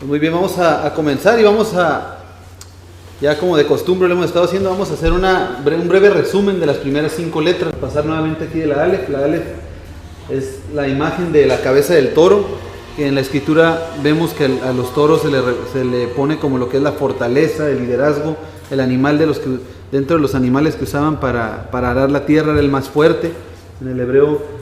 Muy bien, vamos a comenzar y vamos a, ya como de costumbre lo hemos estado haciendo, vamos a hacer un breve resumen de las primeras 5 letras. Pasar nuevamente aquí de la Aleph. La Aleph es la imagen de la cabeza del toro, que en la escritura vemos que a los toros se le pone como lo que es la fortaleza, el liderazgo, el animal dentro de los animales que usaban para arar la tierra era el más fuerte. En el hebreo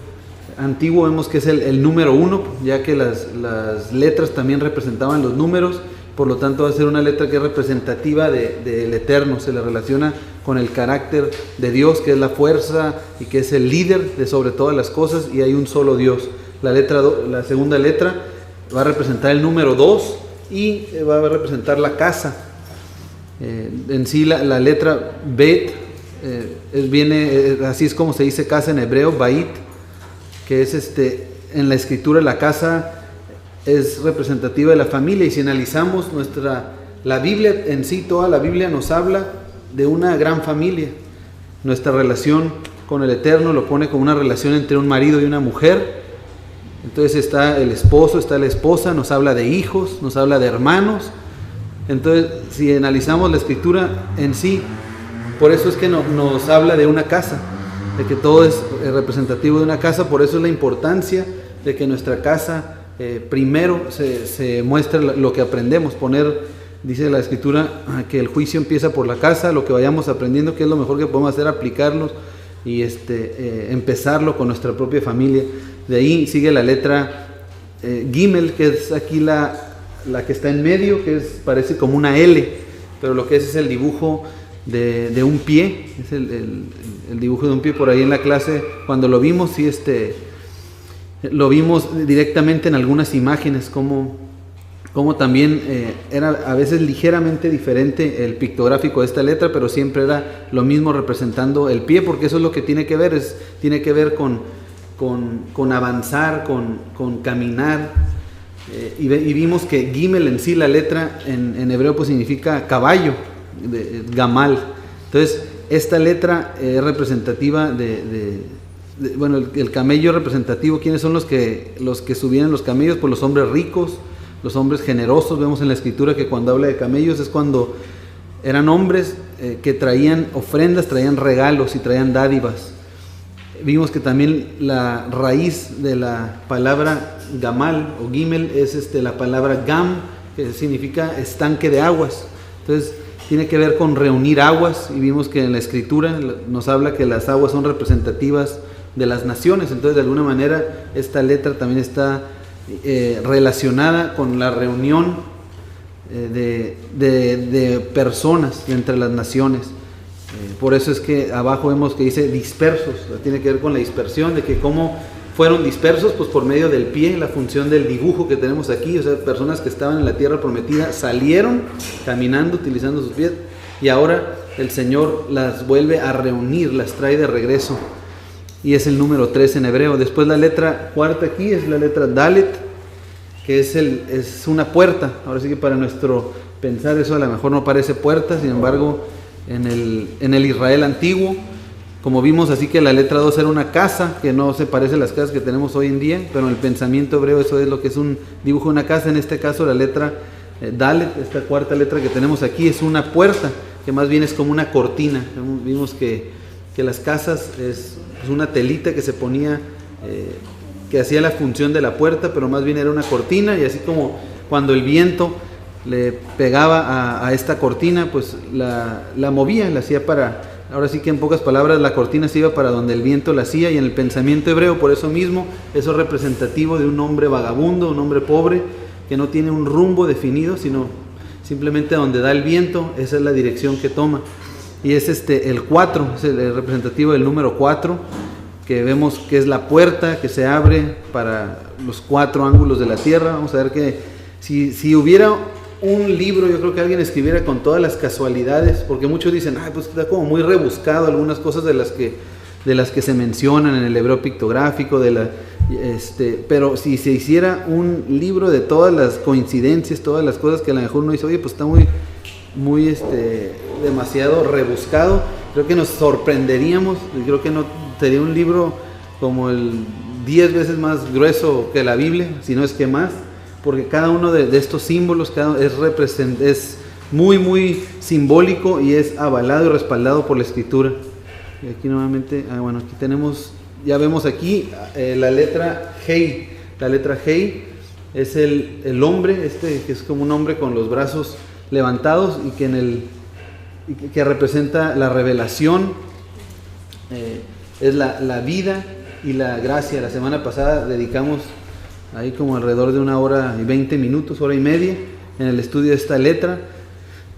antiguo vemos que es el número 1, ya que las letras también representaban los números, por lo tanto va a ser una letra que es representativa del Eterno, se le relaciona con el carácter de Dios, que es la fuerza y que es el líder de sobre todas las cosas, y hay un solo Dios. La segunda letra va a representar el número 2 y va a representar la casa. En sí la letra Bet así es como se dice casa en hebreo, Bait, que es en la escritura la casa es representativa de la familia, y si analizamos la Biblia en sí, toda la Biblia nos habla de una gran familia. Nuestra relación con el Eterno lo pone como una relación entre un marido y una mujer. Entonces está el esposo, está la esposa, nos habla de hijos, nos habla de hermanos. Entonces, si analizamos la escritura en sí, por eso es que nos habla de una casa, de que todo es representativo de una casa. Por eso es la importancia de que nuestra casa primero se muestre lo que aprendemos. Dice la escritura que el juicio empieza por la casa, lo que vayamos aprendiendo, que es lo mejor que podemos hacer, aplicarlos y empezarlo con nuestra propia familia. De ahí sigue la letra Gimel, que es aquí la que está en medio, que parece como una L, pero lo que es el dibujo de un pie, es el dibujo de un pie. Por ahí en la clase, cuando lo vimos, sí, lo vimos directamente en algunas imágenes, como también era a veces ligeramente diferente el pictográfico de esta letra, pero siempre era lo mismo representando el pie, porque eso es lo que tiene que ver, tiene que ver con avanzar, con caminar. Y vimos que Gimel en sí, la letra en hebreo, pues significa caballo, gamal. Entonces esta letra es representativa bueno, el camello representativo. ¿Quiénes son los que subían los camellos? Pues los hombres ricos, los hombres generosos. Vemos en la escritura que cuando habla de camellos es cuando eran hombres que traían ofrendas, traían regalos y traían dádivas. Vimos que también la raíz de la palabra gamal o gimel es la palabra gam, que significa estanque de aguas. Entonces tiene que ver con reunir aguas, y vimos que en la escritura nos habla que las aguas son representativas de las naciones. Entonces de alguna manera esta letra también está relacionada con la reunión de personas entre las naciones. Por eso es que abajo vemos que dice dispersos, tiene que ver con la dispersión, de que cómo fueron dispersos, pues por medio del pie, la función del dibujo que tenemos aquí. O sea, personas que estaban en la tierra prometida salieron caminando, utilizando sus pies, y ahora el Señor las vuelve a reunir, las trae de regreso, y es el número 3 en hebreo. Después la letra cuarta aquí es la letra Dalet, que es una puerta. Ahora sí que para nuestro pensar eso a lo mejor no parece puerta, sin embargo en el Israel antiguo, como vimos, así que la letra 2 era una casa, que no se parece a las casas que tenemos hoy en día, pero en el pensamiento hebreo eso es lo que es un dibujo de una casa. En este caso la letra Dalet, esta cuarta letra que tenemos aquí, es una puerta, que más bien es como una cortina. Vimos que las casas es una telita que se ponía, que hacía la función de la puerta, pero más bien era una cortina, y así como cuando el viento le pegaba a esta cortina, pues la movía, la hacía para... Ahora sí que en pocas palabras, la cortina se iba para donde el viento la hacía. Y en el pensamiento hebreo, por eso mismo, eso es representativo de un hombre vagabundo, un hombre pobre, que no tiene un rumbo definido, sino simplemente donde da el viento, esa es la dirección que toma. Y es el 4, es el representativo del número 4, que vemos que es la puerta que se abre para los 4 ángulos de la tierra. Vamos a ver que si hubiera un libro, yo creo que alguien escribiera con todas las casualidades, porque muchos dicen, pues está como muy rebuscado algunas cosas de las que se mencionan en el hebreo pictográfico, pero si se hiciera un libro de todas las coincidencias, todas las cosas que a lo mejor uno dice, oye, pues está muy demasiado rebuscado, creo que nos sorprenderíamos. Creo que no sería un libro como 10 veces más grueso que la Biblia, si no es que más, porque cada uno de estos símbolos es muy, muy simbólico y es avalado y respaldado por la Escritura. Y aquí nuevamente, bueno, aquí tenemos, ya vemos aquí la letra Hei. La letra Hei es el hombre, que es como un hombre con los brazos levantados y que representa la revelación, es la vida y la gracia. La semana pasada dedicamos ahí como alrededor de 1 hora y 20 minutos, hora y media, en el estudio de esta letra,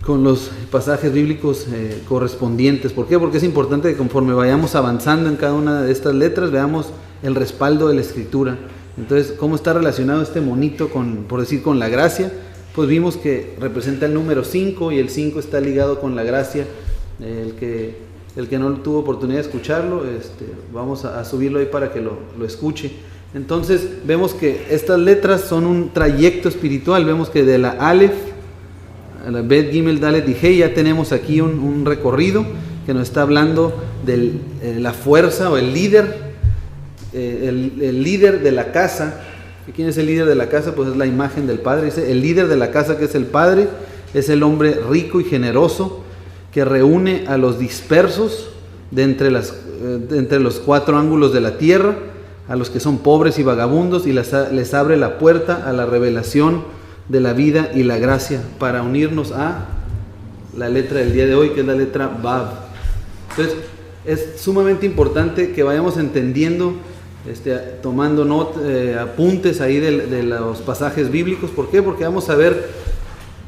con los pasajes bíblicos correspondientes. ¿Por qué? Porque es importante que conforme vayamos avanzando en cada una de estas letras, veamos el respaldo de la Escritura. Entonces, ¿cómo está relacionado este monito por decir, con la gracia? Pues vimos que representa el número 5 y el 5 está ligado con la gracia. El que no tuvo oportunidad de escucharlo, vamos a subirlo ahí para que lo escuche. Entonces vemos que estas letras son un trayecto espiritual. Vemos que de la Aleph a la Bet, Gimel, Dalet y Hei ya tenemos aquí un recorrido que nos está hablando de la fuerza o el líder, el líder de la casa. ¿Quién es el líder de la casa? Pues es la imagen del Padre. Dice, el líder de la casa, que es el Padre, es el hombre rico y generoso que reúne a los dispersos de entre los 4 ángulos de la tierra, a los que son pobres y vagabundos, y les abre la puerta a la revelación de la vida y la gracia, para unirnos a la letra del día de hoy, que es la letra Vav. Entonces es sumamente importante que vayamos entendiendo, tomando apuntes ahí de los pasajes bíblicos. ¿Por qué? Porque vamos a ver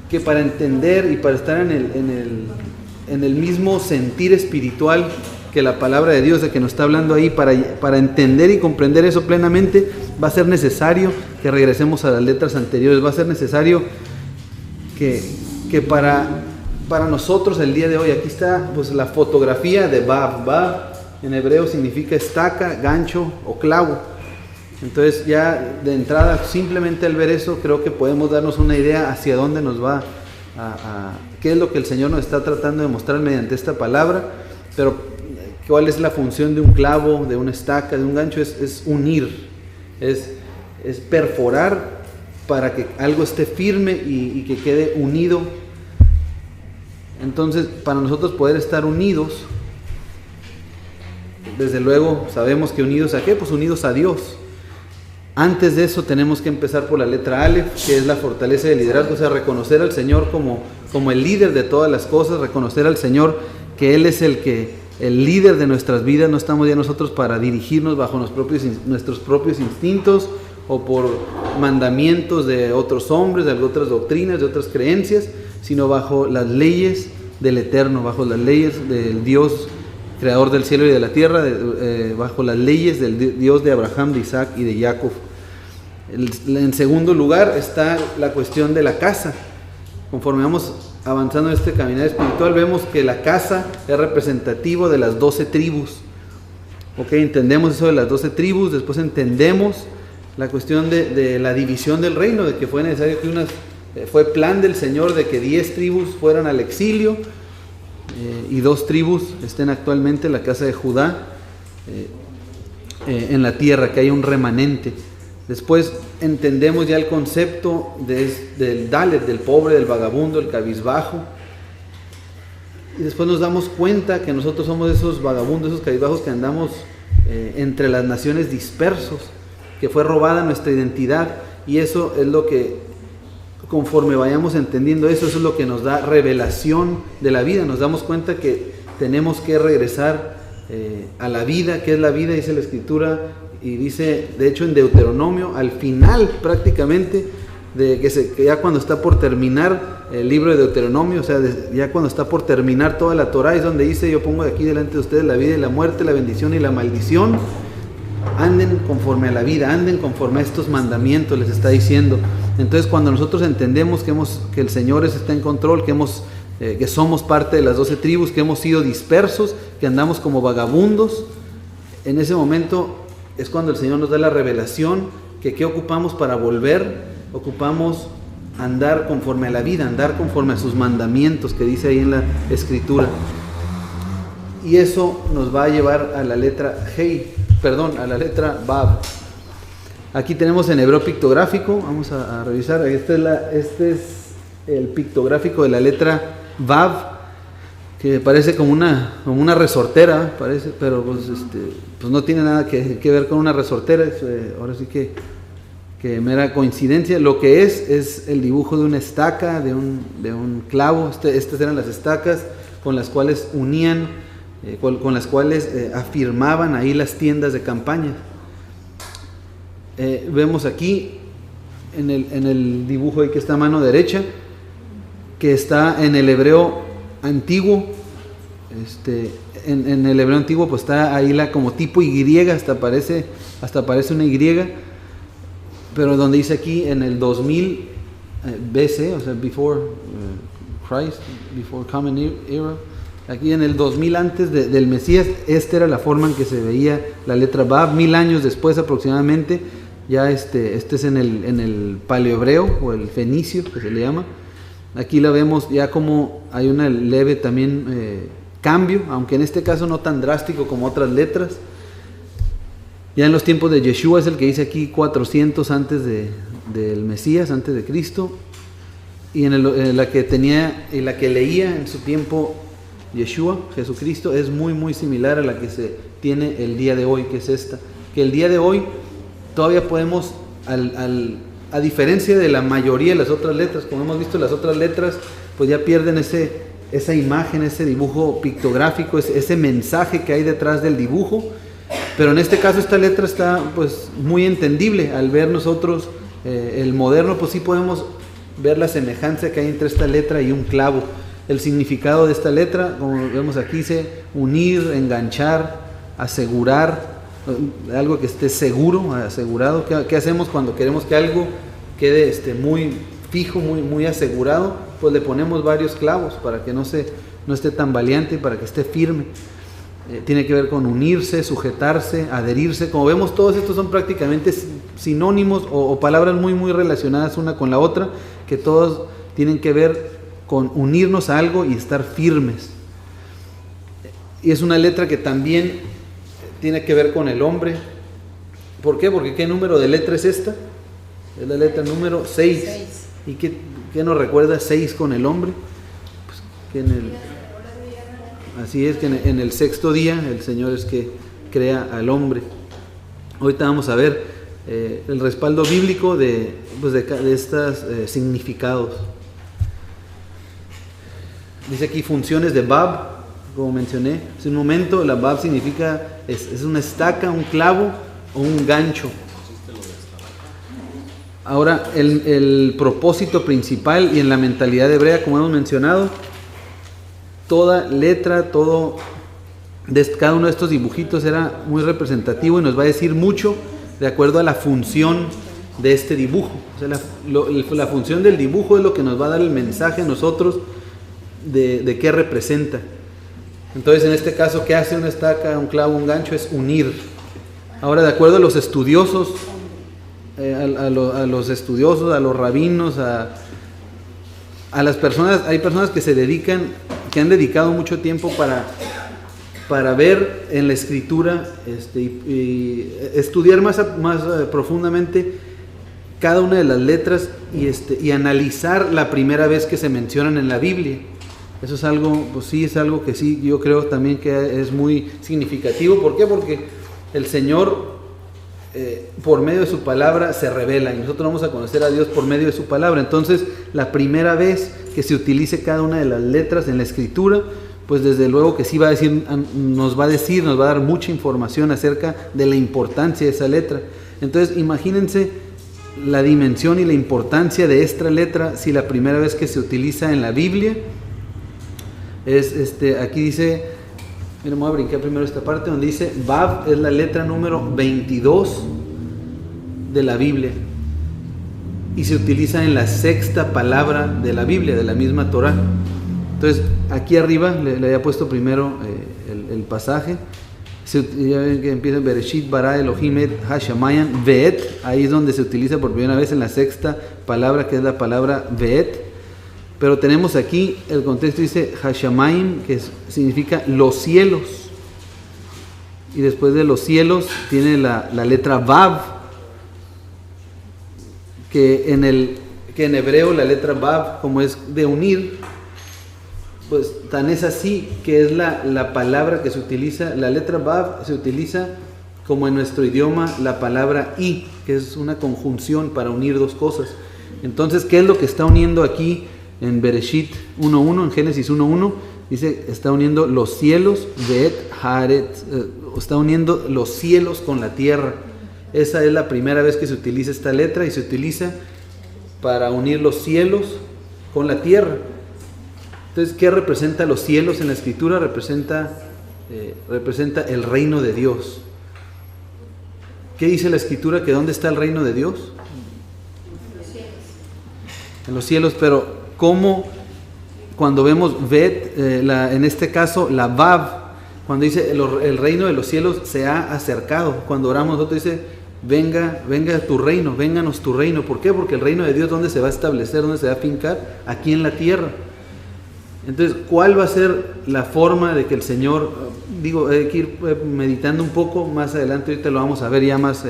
que para entender y para estar en el mismo sentir espiritual que la palabra de Dios, de que nos está hablando ahí, para entender y comprender eso plenamente, va a ser necesario que regresemos a las letras anteriores. Va a ser necesario que para nosotros el día de hoy, aquí está pues la fotografía de Vav. Vav en hebreo significa estaca, gancho o clavo. Entonces ya de entrada, simplemente al ver eso, creo que podemos darnos una idea hacia dónde nos va qué es lo que el Señor nos está tratando de mostrar mediante esta palabra. Pero ¿cuál es la función de un clavo, de una estaca, de un gancho? Es unir, es perforar para que algo esté firme y que quede unido. Entonces, para nosotros poder estar unidos, desde luego sabemos que unidos ¿a qué? Pues unidos a Dios. Antes de eso tenemos que empezar por la letra Aleph, que es la fortaleza del liderazgo, o sea, reconocer al Señor como el líder de todas las cosas, reconocer al Señor que Él es el líder de nuestras vidas. No estamos ya nosotros para dirigirnos bajo nuestros propios instintos o por mandamientos de otros hombres, de otras doctrinas, de otras creencias, sino bajo las leyes del Eterno, bajo las leyes del Dios creador del cielo y de la tierra, bajo las leyes del Dios de Abraham, de Isaac y de Jacob. En segundo lugar está la cuestión de la casa. Conforme vamos avanzando en este caminar espiritual, vemos que la casa es representativo de las 12 tribus. Ok, entendemos eso de las 12 tribus. Después entendemos la cuestión de la división del reino, de que fue necesario que fue plan del Señor de que 10 tribus fueran al exilio y 2 tribus estén actualmente en la casa de Judá, en la tierra, que hay un remanente. Después entendemos ya el concepto del Dalet, del pobre, del vagabundo, el cabizbajo. Y después nos damos cuenta que nosotros somos esos vagabundos, esos cabizbajos que andamos entre las naciones dispersos, que fue robada nuestra identidad. Y eso es lo que, conforme vayamos entendiendo eso es lo que nos da revelación de la vida. Nos damos cuenta que tenemos que regresar a la vida. ¿Qué es la vida? Dice la Escritura, y dice, de hecho en Deuteronomio, al final prácticamente, que ya cuando está por terminar el libro de Deuteronomio, o sea, ya cuando está por terminar toda la Torá, es donde dice, yo pongo aquí delante de ustedes la vida y la muerte, la bendición y la maldición. Anden conforme a la vida, anden conforme a estos mandamientos, les está diciendo. Entonces, cuando nosotros entendemos que el Señor está en control, que somos parte de las 12 tribus, que hemos sido dispersos, que andamos como vagabundos, en ese momento es cuando el Señor nos da la revelación que ¿qué ocupamos para volver? Ocupamos andar conforme a la vida, andar conforme a sus mandamientos, que dice ahí en la Escritura. Y eso nos va a llevar a la letra Vav. Aquí tenemos en hebreo pictográfico, vamos a revisar. Este es el pictográfico de la letra Vav, que parece como una resortera, parece, pero pues no tiene nada que ver con una resortera. Ahora sí que mera coincidencia. Lo que es el dibujo de una estaca, de un clavo. Estas eran las estacas con las cuales unían, con las cuales afirmaban ahí las tiendas de campaña. Vemos aquí en el dibujo ahí que está a mano derecha, que está en el hebreo antiguo. En el hebreo antiguo pues está ahí como tipo Y, hasta parece una Y, pero donde dice aquí en el 2000 BC, o sea, before Christ, before Common Era, aquí en el 2000 antes del Mesías, esta era la forma en que se veía la letra Vav. 1000 años después aproximadamente, ya este es en el paleohebreo o el fenicio que se le llama. Aquí la vemos ya como hay una leve también cambio, aunque en este caso no tan drástico como otras letras. Ya en los tiempos de Yeshua es el que dice aquí 400 antes del Mesías, antes de Cristo, y en la que leía en su tiempo Yeshua, Jesucristo, es muy muy similar a la que se tiene el día de hoy, que es esta. Que el día de hoy todavía podemos, a diferencia de la mayoría de las otras letras, como hemos visto, las otras letras pues ya pierden esa imagen, ese dibujo pictográfico, ese mensaje que hay detrás del dibujo. Pero en este caso esta letra está pues muy entendible. Al ver nosotros el moderno, pues sí podemos ver la semejanza que hay entre esta letra y un clavo. El significado de esta letra, como vemos aquí, dice unir, enganchar, asegurar, algo que esté seguro, asegurado. ¿Qué hacemos cuando queremos que algo quede muy fijo, muy asegurado? Pues le ponemos varios clavos para que no esté tambaleante, para que esté firme. Tiene que ver con unirse, sujetarse, adherirse. Como vemos, todos estos son prácticamente sinónimos o palabras muy muy relacionadas una con la otra, que todos tienen que ver con unirnos a algo y estar firmes. Y es una letra que también tiene que ver con el hombre. ¿Por qué? Porque ¿qué número de letra es esta? Es la letra número 6. ¿Y qué nos recuerda 6 con el hombre? Pues que así es, que en el sexto día el Señor es que crea al hombre. Ahorita vamos a ver el respaldo bíblico de estos significados. Dice aquí funciones de Vav, como mencioné hace un momento. La Vav significa, es una estaca, un clavo o un gancho. Ahora, el propósito principal y en la mentalidad hebrea, como hemos mencionado, toda letra, cada uno de estos dibujitos era muy representativo y nos va a decir mucho de acuerdo a la función de este dibujo. O sea, la función del dibujo es lo que nos va a dar el mensaje a nosotros de qué representa. Entonces, en este caso, ¿qué hace una estaca, un clavo, un gancho? Es unir. Ahora, de acuerdo a los estudiosos, a los rabinos, a las personas, hay personas que han dedicado mucho tiempo para ver en la escritura y estudiar más profundamente cada una de las letras y analizar la primera vez que se mencionan en la Biblia. Eso es algo, pues sí, es algo que sí, yo creo también que es muy significativo. ¿Por qué? Porque el Señor, por medio de su palabra, se revela y nosotros vamos a conocer a Dios por medio de su palabra. Entonces, la primera vez que se utilice cada una de las letras en la escritura, pues desde luego que sí nos va a dar mucha información acerca de la importancia de esa letra. Entonces, imagínense la dimensión y la importancia de esta letra si la primera vez que se utiliza en la Biblia es aquí dice, mira, voy a brincar primero esta parte donde dice Vav es la letra número 22 de la Biblia y se utiliza en la sexta palabra de la Biblia, de la misma Torah. Entonces, aquí arriba le había puesto primero el pasaje. Ya ven que empieza Bereshit bara Elohim et hashamayim ve'et. Ahí es donde se utiliza por primera vez en la sexta palabra, que es la palabra ve'et. Pero tenemos aquí, el contexto dice hashamayim, que significa los cielos. Y después de los cielos tiene la letra Vav, que en hebreo la letra Vav, como es de unir, pues tan es así que es la palabra que se utiliza, la letra Vav se utiliza como en nuestro idioma la palabra I, que es una conjunción para unir dos cosas. Entonces, ¿qué es lo que está uniendo aquí en Bereshit 1.1, en Génesis 1.1? Dice, está uniendo los cielos, Ve'et Haaret, está uniendo los cielos con la tierra. Esa es la primera vez que se utiliza esta letra y se utiliza para unir los cielos con la tierra. Entonces, ¿qué representa los cielos en la Escritura? Representa el reino de Dios. ¿Qué dice la Escritura? ¿Que dónde está el reino de Dios? En los cielos, pero ¿cómo? Cuando vemos Vet, en este caso la Vav, cuando dice el reino de los cielos se ha acercado, cuando oramos nosotros dice, venga tu reino, vénganos tu reino. ¿Por qué? Porque el reino de Dios, ¿dónde se va a establecer? ¿Dónde se va a fincar? Aquí en la tierra. Entonces, ¿cuál va a ser la forma de que el Señor, hay que ir meditando un poco más adelante, ahorita lo vamos a ver ya más,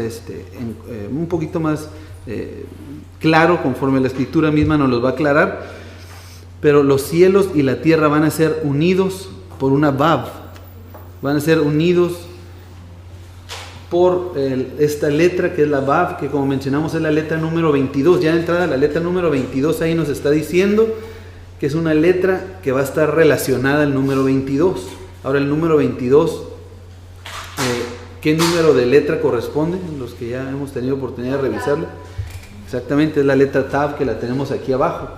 un poquito más claro, conforme la Escritura misma nos los va a aclarar, pero los cielos y la tierra van a ser unidos por una Vav, van a ser unidos por esta letra que es la Vav, que como mencionamos es la letra número 22, ya de entrada la letra número 22 ahí nos está diciendo que es una letra que va a estar relacionada al número 22. Ahora el número 22, ¿qué número de letra corresponde? Los que ya hemos tenido oportunidad de revisarlo. Exactamente, es la letra Tav que la tenemos aquí abajo.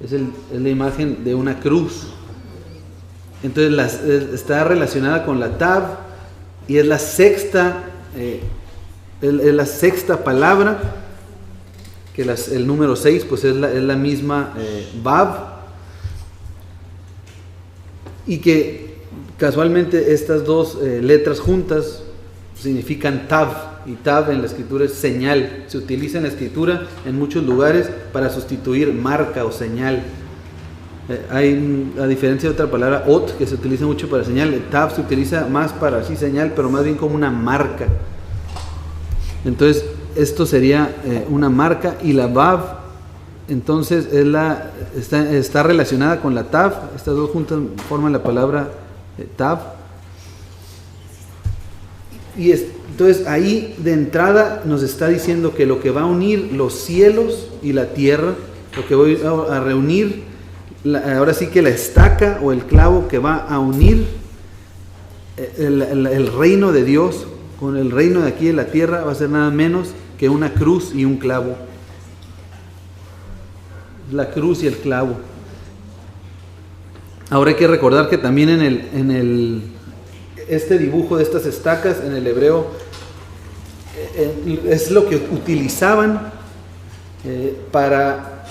Es la imagen de una cruz. Entonces está relacionada con la Tav y es la sexta palabra, que el número 6 pues es la misma Vav, y que casualmente estas dos letras juntas significan Tav, y Tav en la Escritura es señal. Se utiliza en la Escritura en muchos lugares para sustituir marca o señal. Hay, a diferencia de otra palabra, Ot, que se utiliza mucho para señal, Tav se utiliza más para así señal, pero más bien como una marca. Entonces, esto sería una marca, y la Vav, entonces, está relacionada con la Tav. Estas dos juntas forman la palabra Tav. Y entonces ahí de entrada nos está diciendo que lo que va a unir los cielos y la tierra, lo que voy a reunir, ahora sí que la estaca o el clavo que va a unir el reino de Dios con el reino de aquí de la tierra, va a ser nada menos que una cruz y un clavo. La cruz y el clavo. Ahora hay que recordar que también este dibujo de estas estacas en el hebreo es lo que utilizaban para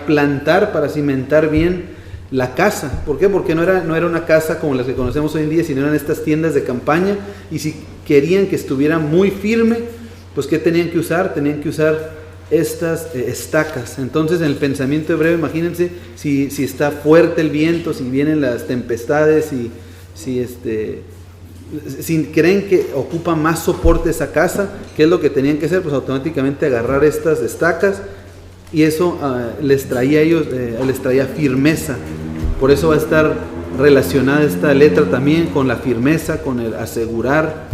plantar, para cimentar bien la casa. ¿Por qué? Porque no era una casa como las que conocemos hoy en día, sino eran estas tiendas de campaña, y si querían que estuviera muy firme, pues ¿qué tenían que usar? Tenían que usar estas estacas. Entonces, en el pensamiento hebreo, imagínense si está fuerte el viento, si vienen las tempestades, si creen que ocupa más soporte esa casa, ¿qué es lo que tenían que hacer? Pues automáticamente agarrar estas estacas, y eso les traía a ellos, les traía firmeza. Por eso va a estar relacionada esta letra también con la firmeza, con el asegurar.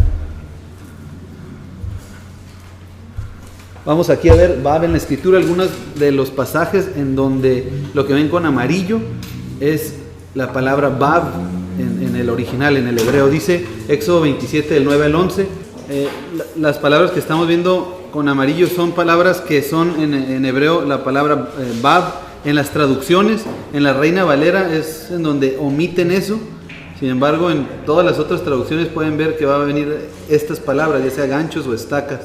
Vamos aquí a ver, va a ver en la Escritura algunos de los pasajes en donde lo que ven con amarillo es la palabra Vav en el original, en el hebreo. Dice Éxodo 27, del 9 al 11. Las palabras que estamos viendo con amarillo son palabras que son en hebreo la palabra Vav. En las traducciones, en la Reina Valera es en donde omiten eso. Sin embargo, en todas las otras traducciones pueden ver que va a venir estas palabras, ya sea ganchos o estacas.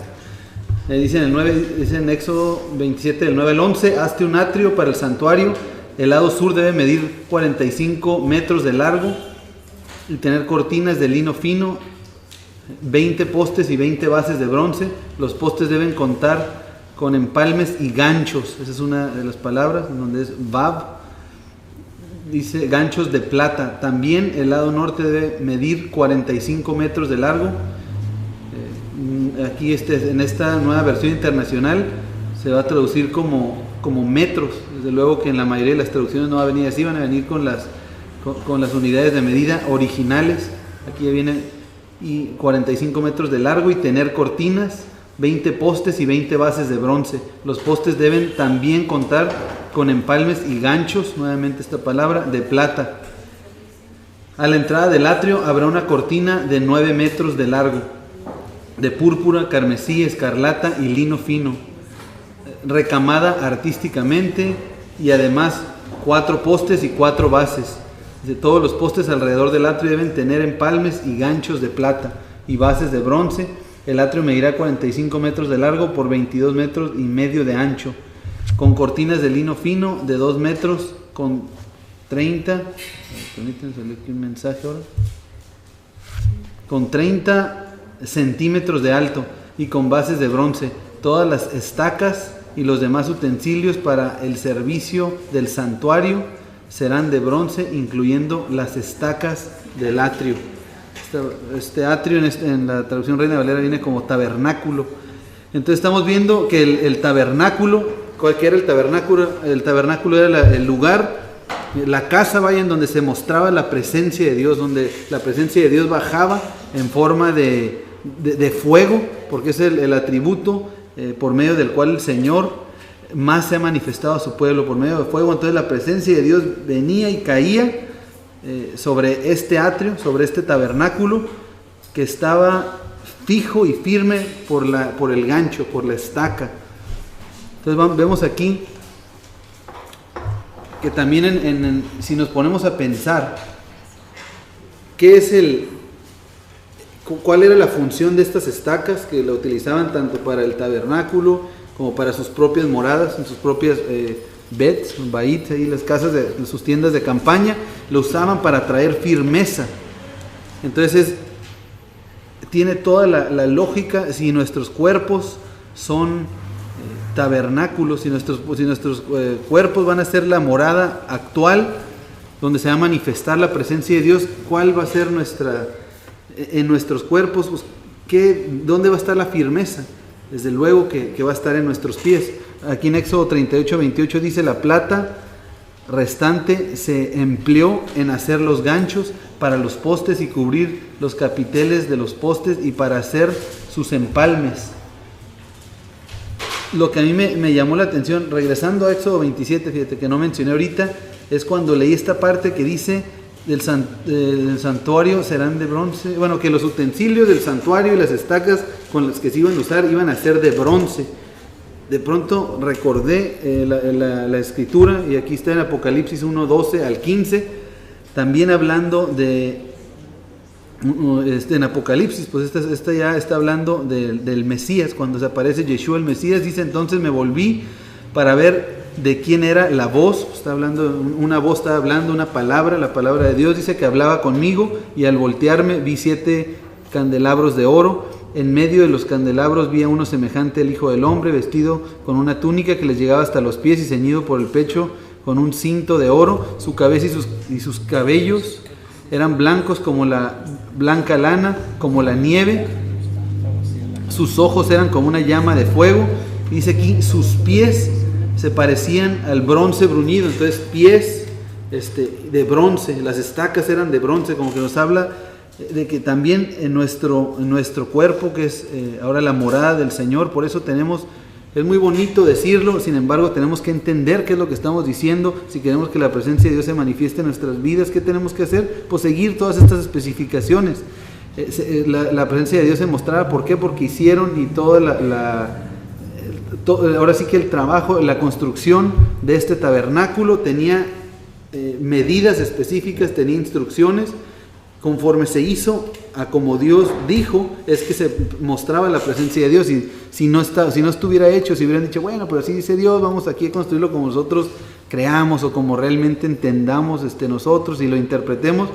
Dice en Éxodo 27, del 9 al 11, hazte un atrio para el santuario. El lado sur debe medir 45 metros de largo y tener cortinas de lino fino, 20 postes y 20 bases de bronce. Los postes deben contar con empalmes y ganchos. Esa es una de las palabras, en donde es Vav. Dice ganchos de plata. También el lado norte debe medir 45 metros de largo. aquí en esta nueva versión internacional se va a traducir como metros. Desde luego que en la mayoría de las traducciones no va a venir así, van a venir con las unidades de medida originales. Aquí ya viene 45 metros de largo y tener cortinas, 20 postes y 20 bases de bronce. Los postes deben también contar con empalmes y ganchos, nuevamente esta palabra, de plata. A la entrada del atrio habrá una cortina de 9 metros de largo, de púrpura, carmesí, escarlata y lino fino, recamada artísticamente, y además 4 postes y 4 bases. De todos los postes alrededor del atrio deben tener empalmes y ganchos de plata y bases de bronce. El atrio medirá 45 metros de largo por 22 metros y medio de ancho, con cortinas de lino fino de 2 metros con 30, permítanme salir aquí un mensaje ahora, con 30 centímetros de alto y con bases de bronce. Todas las estacas y los demás utensilios para el servicio del santuario serán de bronce, incluyendo las estacas del atrio. Este atrio en la traducción Reina Valera viene como tabernáculo. Entonces estamos viendo que el tabernáculo, ¿cuál era el tabernáculo? El tabernáculo era el lugar, la casa, en donde se mostraba la presencia de Dios, donde la presencia de Dios bajaba en forma de fuego, porque es el atributo por medio del cual el Señor más se ha manifestado a su pueblo, por medio de fuego. Entonces la presencia de Dios venía y caía sobre este atrio, sobre este tabernáculo, que estaba fijo y firme por el gancho, por la estaca. Entonces vemos aquí que también si nos ponemos a pensar cuál era la función de estas estacas, que la utilizaban tanto para el tabernáculo como para sus propias moradas, en sus propias bets, bait, ahí las casas de sus tiendas de campaña, lo usaban para traer firmeza. Entonces tiene toda la lógica. Si nuestros cuerpos son tabernáculos, si nuestros cuerpos van a ser la morada actual donde se va a manifestar la presencia de Dios, ¿cuál va a ser en nuestros cuerpos? Pues, ¿dónde va a estar la firmeza? Desde luego que va a estar en nuestros pies. Aquí en Éxodo 38:28 dice: la plata restante se empleó en hacer los ganchos para los postes y cubrir los capiteles de los postes y para hacer sus empalmes. Lo que a mí me llamó la atención, regresando a Éxodo 27, fíjate que no mencioné ahorita, es cuando leí esta parte que dice del santuario serán de bronce, que los utensilios del santuario y las estacas con las que se iban a usar iban a ser de bronce. De pronto recordé la escritura, y aquí está en Apocalipsis 1:12 al 15, también hablando en Apocalipsis, pues esta ya está hablando del Mesías. Cuando se aparece Yeshua el Mesías, dice: entonces me volví para ver de quién era la voz. Está hablando, una voz estaba hablando, una palabra, la palabra de Dios, dice que hablaba conmigo, y al voltearme vi 7 candelabros de oro. En medio de los candelabros vi a uno semejante al Hijo del Hombre, vestido con una túnica que les llegaba hasta los pies y ceñido por el pecho con un cinto de oro. Su cabeza y sus cabellos eran blancos como la blanca lana, como la nieve. Sus ojos eran como una llama de fuego. Dice aquí, sus pies se parecían al bronce bruñido. Entonces, pies de bronce, las estacas eran de bronce, como que nos habla de que también en nuestro cuerpo, que es ahora la morada del Señor. Por eso es muy bonito decirlo, sin embargo tenemos que entender qué es lo que estamos diciendo. Si queremos que la presencia de Dios se manifieste en nuestras vidas, ¿qué tenemos que hacer? Pues seguir todas estas especificaciones. La presencia de Dios se mostraba, ¿por qué? Porque hicieron, y toda ahora sí que el trabajo, la construcción de este tabernáculo tenía medidas específicas, tenía instrucciones. Conforme se hizo a como Dios dijo, es que se mostraba la presencia de Dios. Y si no estuviera hecho, si hubieran dicho, bueno, pero así dice Dios, vamos aquí a construirlo como nosotros creamos o como realmente entendamos nosotros y lo interpretemos,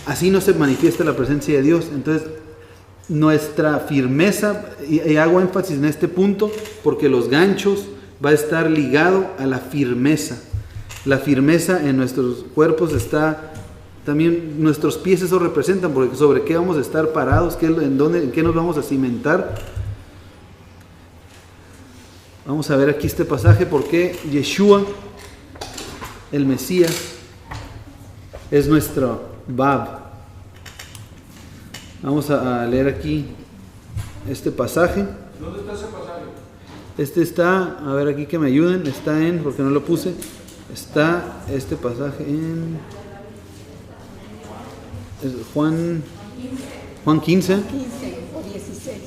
así no se manifiesta la presencia de Dios. Entonces, nuestra firmeza, y hago énfasis en este punto, porque los ganchos va a estar ligado a la firmeza. La firmeza en nuestros cuerpos está... También nuestros pies eso representan, porque sobre qué vamos a estar parados, en qué nos vamos a cimentar. Vamos a ver aquí este pasaje, porque Yeshua, el Mesías, es nuestro Bab. Vamos a leer aquí este pasaje. ¿Dónde está ese pasaje? Este está, a ver aquí que me ayuden, está en, porque no lo puse, está este pasaje en Juan 15. 15 o 16.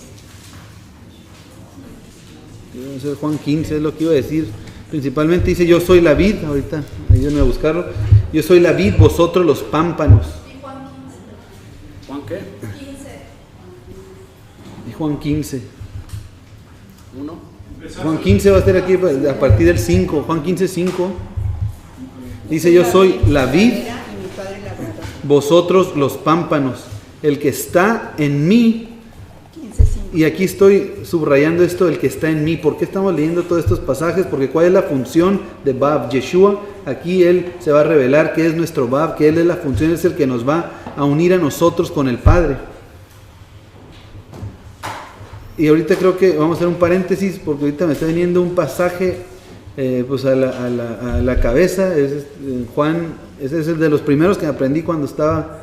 Debe ser Juan 15, es lo que iba a decir. Principalmente dice, yo soy la vid, ahorita ayúdenme a buscarlo. Yo soy la vid, vosotros los pámpanos. ¿Juan qué? Y Juan 15. ¿Uno? Juan 15 va a estar aquí a partir del 5. Juan 15, 5. Dice, yo soy la vid, vosotros los pámpanos. El que está en mí. Y aquí estoy subrayando esto, el que está en mí. ¿Por qué estamos leyendo todos estos pasajes? Porque ¿cuál es la función de Bab? Yeshua, aquí Él se va a revelar que es nuestro Bab, que Él es la función, es el que nos va a unir a nosotros con el Padre. Y ahorita creo que vamos a hacer un paréntesis, porque ahorita me está viniendo un pasaje pues a la cabeza. Juan, ese es el de los primeros que aprendí cuando estaba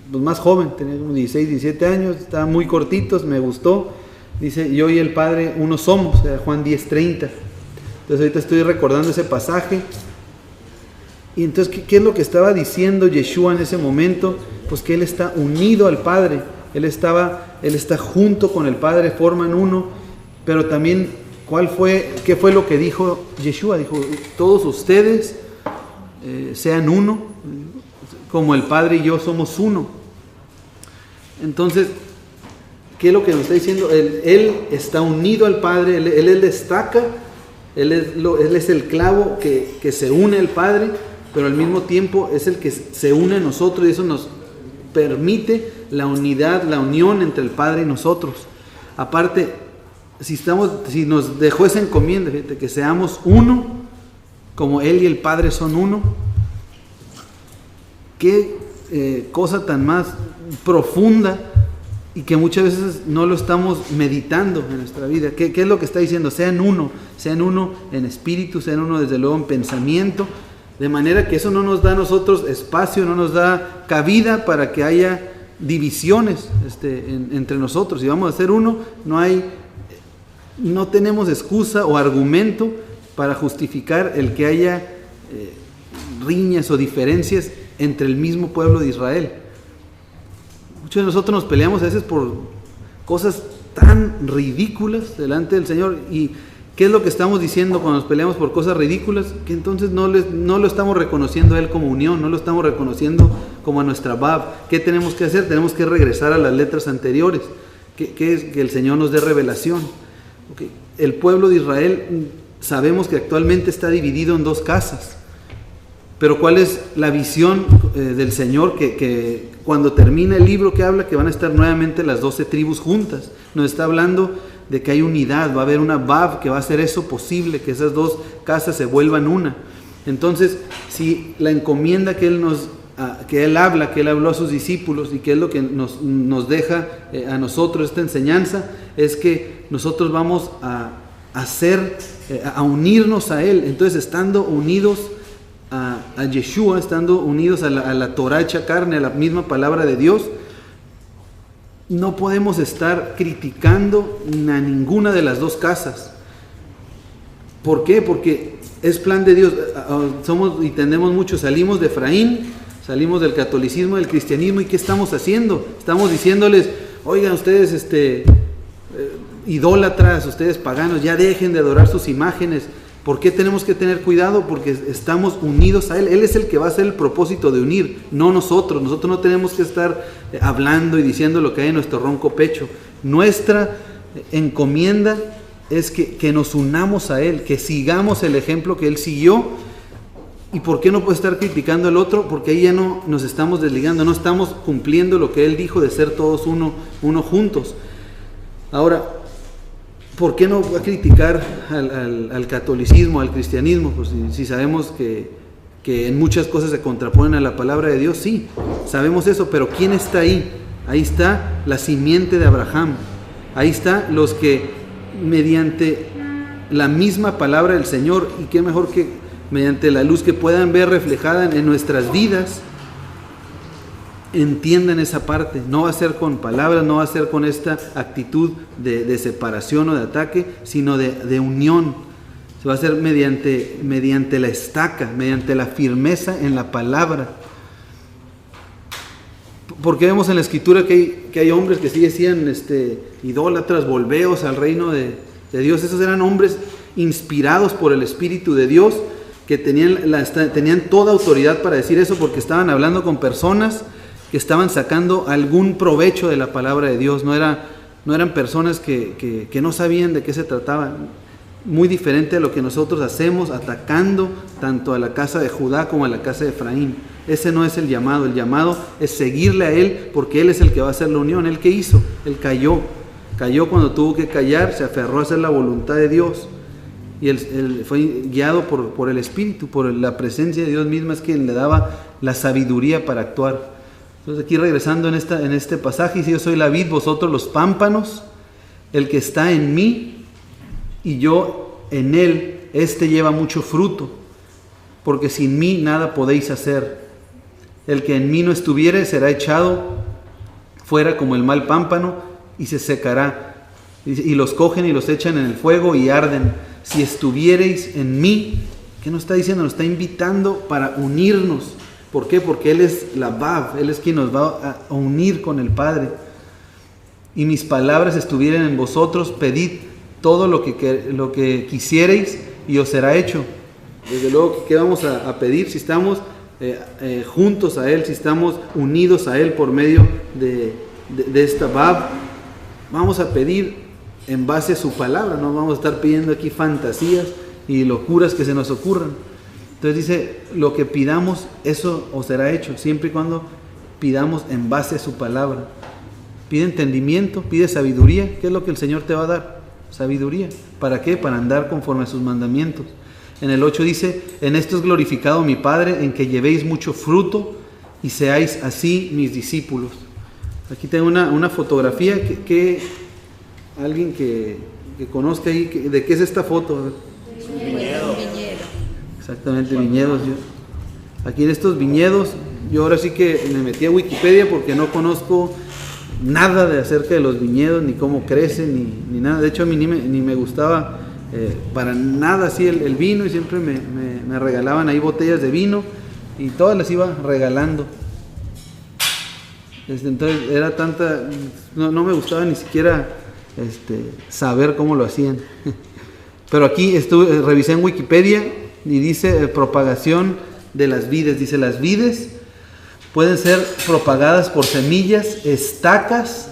pues más joven, tenía como 16, 17 años, estaba muy cortitos, me gustó. Dice, yo y el Padre uno somos, Juan 10:30. Entonces ahorita estoy recordando ese pasaje. Y entonces, ¿qué es lo que estaba diciendo Yeshua en ese momento? Pues que Él está unido al Padre, Él está junto con el Padre, forman uno. Pero también, ¿qué fue lo que dijo Yeshua? Dijo, todos ustedes sean uno, como el Padre y yo somos uno. Entonces, ¿qué es lo que nos está diciendo? Él está unido al Padre, Él destaca, Él es el clavo que se une al Padre, pero al mismo tiempo es el que se une a nosotros, y eso nos permite la unidad, la unión entre el Padre y nosotros. Aparte, si nos dejó esa encomienda, fíjate, que seamos uno, como Él y el Padre son uno, qué cosa tan más profunda, y que muchas veces no lo estamos meditando en nuestra vida. ¿Qué es lo que está diciendo? Sean uno en espíritu, sean uno desde luego en pensamiento, de manera que eso no nos da a nosotros espacio, no nos da cabida para que haya divisiones entre nosotros. Si vamos a ser uno, no tenemos excusa o argumento para justificar el que haya riñas o diferencias entre el mismo pueblo de Israel. Muchos de nosotros nos peleamos a veces por cosas tan ridículas delante del Señor. ¿Y qué es lo que estamos diciendo cuando nos peleamos por cosas ridículas? Que entonces no lo estamos reconociendo a Él como unión, no lo estamos reconociendo como a nuestra Bab. ¿Qué tenemos que hacer? Tenemos que regresar a las letras anteriores, que es que el Señor nos dé revelación. Okay. El pueblo de Israel, sabemos que actualmente está dividido en dos casas. Pero ¿cuál es la visión del Señor? Que cuando termina el libro que habla que van a estar nuevamente las 12 tribus juntas. Nos está hablando de que hay unidad, va a haber una Bab que va a hacer eso posible, que esas dos casas se vuelvan una. Entonces, si la encomienda que Él habló a sus discípulos, y que es lo que nos deja a nosotros esta enseñanza, es que nosotros vamos a unirnos a Él. Entonces, estando unidos a Yeshua, estando unidos a la Torah hecha carne, a la misma palabra de Dios, no podemos estar criticando a ninguna de las dos casas. ¿Por qué? Porque es plan de Dios. Somos y tendemos mucho, salimos de Efraín, salimos del catolicismo, del cristianismo, ¿y qué estamos haciendo? Estamos diciéndoles, oigan ustedes idólatras, ustedes paganos, ya dejen de adorar sus imágenes. ¿Por qué tenemos que tener cuidado? Porque estamos unidos a Él. Él es el que va a hacer el propósito de unir, no nosotros. Nosotros no tenemos que estar hablando y diciendo lo que hay en nuestro ronco pecho. Nuestra encomienda es que nos unamos a Él, que sigamos el ejemplo que Él siguió. ¿Y por qué no puede estar criticando al otro? Porque ahí ya no nos estamos desligando, no estamos cumpliendo lo que Él dijo de ser todos uno juntos. Ahora, ¿por qué no va a criticar al catolicismo, al cristianismo? Pues si sabemos que en muchas cosas se contraponen a la palabra de Dios, sí, sabemos eso, pero ¿quién está ahí? Ahí está la simiente de Abraham, ahí está los que mediante la misma palabra del Señor, y qué mejor que mediante la luz que puedan ver reflejada en nuestras vidas, entiendan esa parte. No va a ser con palabras, no va a ser con esta actitud de separación o de ataque, sino de unión. Se va a hacer mediante la estaca, mediante la firmeza en la palabra. Porque vemos en la Escritura que hay hombres que sí decían idólatras, volveos al reino de Dios. Esos eran hombres inspirados por el Espíritu de Dios, que tenían toda autoridad para decir eso, porque estaban hablando con personas que estaban sacando algún provecho de la palabra de Dios. No eran personas que no sabían de qué se trataba. Muy diferente a lo que nosotros hacemos, atacando tanto a la casa de Judá como a la casa de Efraín. Ese no es el llamado. El llamado es seguirle a Él, porque Él es el que va a hacer la unión. ¿Él qué hizo? Él cayó cuando tuvo que callar, se aferró a hacer la voluntad de Dios, y él fue guiado por el Espíritu, por la presencia de Dios misma, es quien le daba la sabiduría para actuar. Entonces, aquí regresando en este pasaje, dice: yo soy la vid, vosotros los pámpanos. El que está en mí y yo en él, este lleva mucho fruto, porque sin mí nada podéis hacer. El que en mí no estuviere será echado fuera como el mal pámpano y se secará. Y los cogen y los echan en el fuego y arden. Si estuviereis en mí, ¿qué nos está diciendo? Nos está invitando para unirnos. ¿Por qué? Porque Él es la Vav, Él es quien nos va a unir con el Padre. Y mis palabras estuvieran en vosotros, pedid todo lo que quisierais y os será hecho. Desde luego, ¿qué vamos a pedir? Si estamos juntos a Él, si estamos unidos a Él por medio de esta Vav, vamos a pedir en base a su palabra. No vamos a estar pidiendo aquí fantasías y locuras que se nos ocurran. Entonces dice: lo que pidamos, eso os será hecho, siempre y cuando pidamos en base a su palabra. Pide entendimiento, pide sabiduría. ¿Qué es lo que el Señor te va a dar? Sabiduría. ¿Para qué? Para andar conforme a sus mandamientos. En el 8 dice: en esto es glorificado mi Padre, en que llevéis mucho fruto y seáis así mis discípulos. Aquí tengo una fotografía que alguien que conozca ahí, ¿de qué es esta foto? Viñedo. Exactamente, viñedos. Aquí en estos viñedos, yo ahora sí que me metí a Wikipedia porque no conozco nada de acerca de los viñedos, ni cómo crecen, ni nada. De hecho, a mí ni me gustaba para nada así el vino, y siempre me regalaban ahí botellas de vino y todas las iba regalando. Entonces era tanta, no me gustaba ni siquiera saber cómo lo hacían. Pero aquí revisé en Wikipedia y dice propagación de las vides. Dice: las vides pueden ser propagadas por semillas, estacas,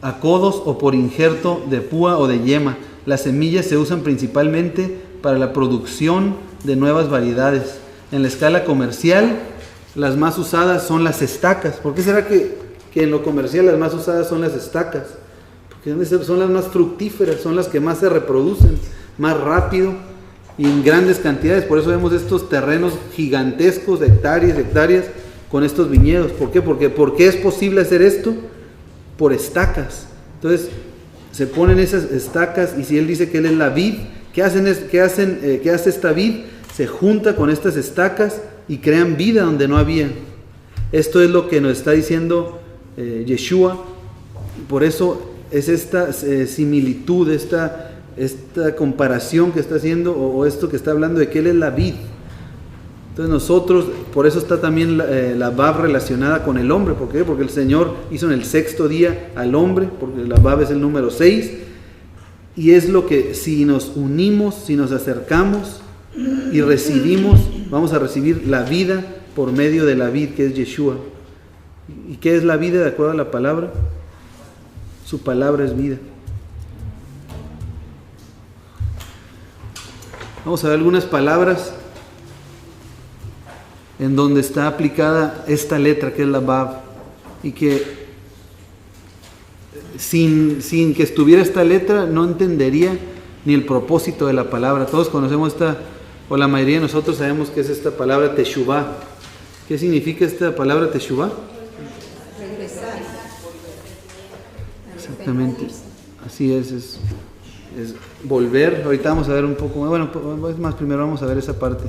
a codos o por injerto de púa o de yema. Las semillas se usan principalmente para la producción de nuevas variedades. En la escala comercial, las más usadas son las estacas. ¿Por qué será que en lo comercial las más usadas son las estacas? Porque son las más fructíferas, son las que más se reproducen, más rápido y en grandes cantidades. Por eso vemos estos terrenos gigantescos de hectáreas con estos viñedos. ¿Por qué? ¿Por qué es posible hacer esto? Por estacas. Entonces se ponen esas estacas, y si Él dice que Él es la vid, ¿qué hace esta vid? Se junta con estas estacas y crean vida donde no había. Esto es lo que nos está diciendo Yeshua. Por eso es esta similitud, esta comparación que está haciendo, o esto que está hablando de que Él es la vid. Entonces nosotros, por eso está también la Vav relacionada con el hombre. ¿Por qué? Porque el Señor hizo en el sexto día al hombre, porque la Vav es el número 6, y es lo que, si nos unimos, si nos acercamos y recibimos, vamos a recibir la vida por medio de la vid, que es Yeshua. ¿Y qué es la vida de acuerdo a la palabra? Su palabra es vida. Vamos a ver algunas palabras en donde está aplicada esta letra, que es la Vav, y que sin que estuviera esta letra no entendería ni el propósito de la palabra. Todos conocemos o la mayoría de nosotros sabemos qué es esta palabra Teshuvah. ¿Qué significa esta palabra Teshuvah? Regresar. Exactamente, así es es volver. Ahorita vamos a ver un poco, bueno, es más, primero vamos a ver esa parte.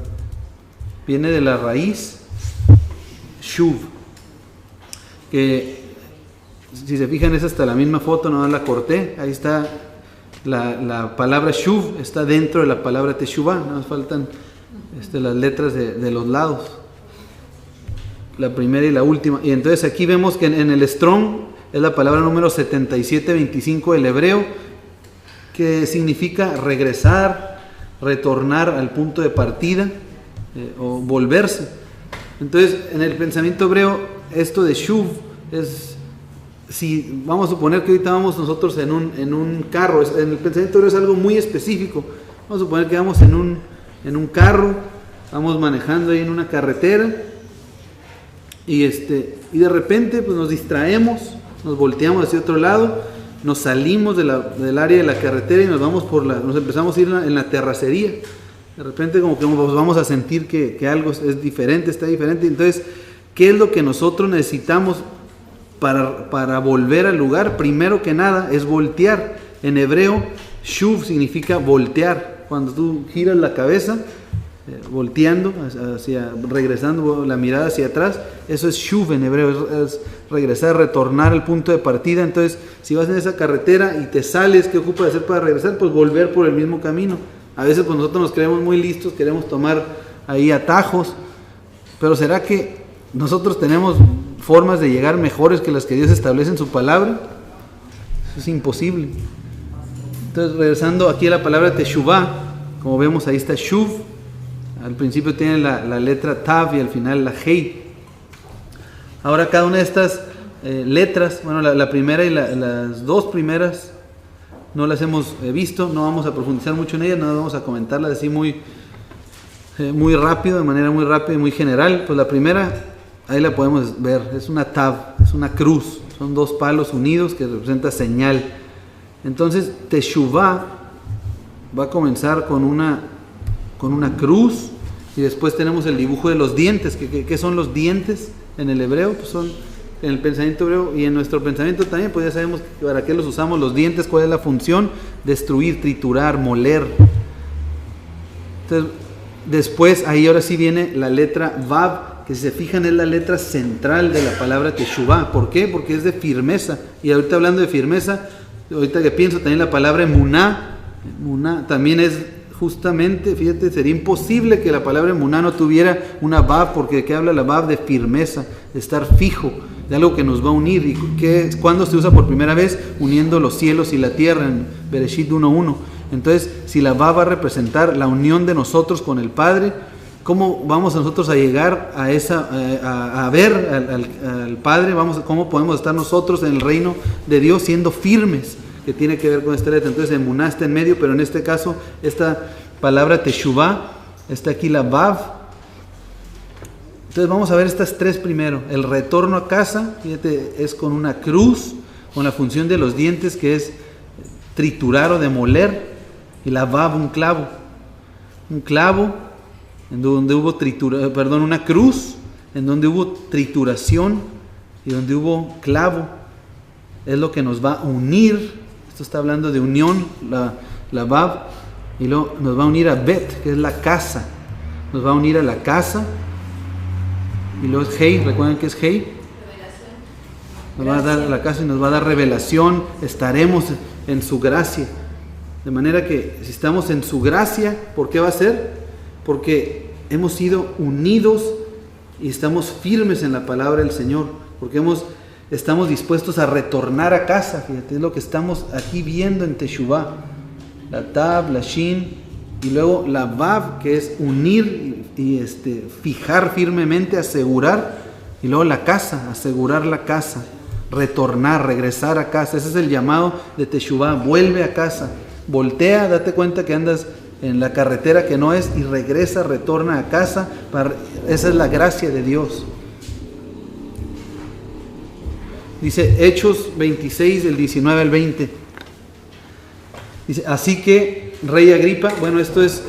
Viene de la raíz shuv, que si se fijan es hasta la misma foto, no la corté, ahí está la palabra shuv, está dentro de la palabra teshuvah, nos faltan las letras de los lados, la primera y la última, y entonces aquí vemos que en el Strong es la palabra número 7725 del hebreo, que significa regresar, retornar al punto de partida, o volverse. Entonces en el pensamiento hebreo esto de shuv es, si vamos a suponer que ahorita vamos nosotros en un carro, en el pensamiento hebreo es algo muy específico. Vamos a suponer que vamos en un carro, vamos manejando ahí en una carretera y de repente pues nos distraemos, nos volteamos hacia otro lado, nos salimos del área de la carretera y nos empezamos a ir en la terracería. De repente como que nos vamos a sentir que algo es diferente, está diferente. Entonces, ¿qué es lo que nosotros necesitamos para volver al lugar? Primero que nada es voltear. En hebreo, shuv significa voltear. Cuando tú giras la cabeza, volteando, regresando la mirada hacia atrás, eso es shuv en hebreo, es regresar, retornar al punto de partida. Entonces, si vas en esa carretera y te sales, ¿qué ocupa de hacer para regresar? Pues volver por el mismo camino. A veces pues nosotros nos creemos muy listos, queremos tomar ahí atajos, pero ¿será que nosotros tenemos formas de llegar mejores que las que Dios establece en su palabra? Eso es imposible. Entonces, regresando aquí a la palabra teshuvah, como vemos ahí está shuv, al principio tiene la letra tav y al final la hei. Ahora cada una de estas letras, bueno, la primera y las dos primeras no las hemos visto, no vamos a profundizar mucho en ellas, no vamos a comentarlas así muy rápido, de manera muy rápida y muy general. Pues la primera, ahí la podemos ver, es una tav, es una cruz, son dos palos unidos que representa señal. Entonces teshuvah va a comenzar con una cruz y después tenemos el dibujo de los dientes. ¿Qué son los dientes en el hebreo? Pues son, en el pensamiento hebreo y en nuestro pensamiento también, pues ya sabemos para qué los usamos los dientes, cuál es la función: destruir, triturar, moler. Entonces, después, ahí ahora sí viene la letra vav, que si se fijan es la letra central de la palabra teshuvah. ¿Por qué? Porque es de firmeza. Y ahorita hablando de firmeza, ahorita que pienso también la palabra emuná también es justamente, fíjate, sería imposible que la palabra emuná no tuviera una vav, porque ¿de qué habla la vav? De firmeza, de estar fijo, de algo que nos va a unir. ¿Y cuándo se usa por primera vez? Uniendo los cielos y la tierra, en Bereshit 1:1. Entonces, si la vav va a representar la unión de nosotros con el Padre, ¿cómo vamos nosotros a llegar a ver al Padre? ¿Cómo podemos estar nosotros en el reino de Dios siendo firmes? Que tiene que ver con esta letra. Entonces emuná está en medio, pero en este caso esta palabra teshuvah está aquí, la vav. Entonces vamos a ver estas tres primero. El retorno a casa, fíjate, es con una cruz, con la función de los dientes, que es triturar o demoler, y la vav, un clavo en donde hubo una cruz en donde hubo trituración y donde hubo clavo. Es lo que nos va a unir. Esto está hablando de unión, la vav, y luego nos va a unir a bet, que es la casa. Nos va a unir a la casa. Y luego es hei, ¿recuerdan qué es hei? Nos va a dar la casa y nos va a dar revelación. Estaremos en su gracia. De manera que si estamos en su gracia, ¿por qué va a ser? Porque hemos sido unidos y estamos firmes en la palabra del Señor. Porque estamos dispuestos a retornar a casa. Fíjate, es lo que estamos aquí viendo en teshuvah. La tav, la shin, y luego la vav, que es unir y fijar firmemente, asegurar. Y luego la casa, asegurar la casa, retornar, regresar a casa. Ese es el llamado de teshuvah. Vuelve a casa, voltea, date cuenta que andas en la carretera que no es, y regresa, retorna a casa. Esa es la gracia de Dios. Dice Hechos 26, del 19 al 20. Dice, así que, Rey Agripa, bueno, esto es,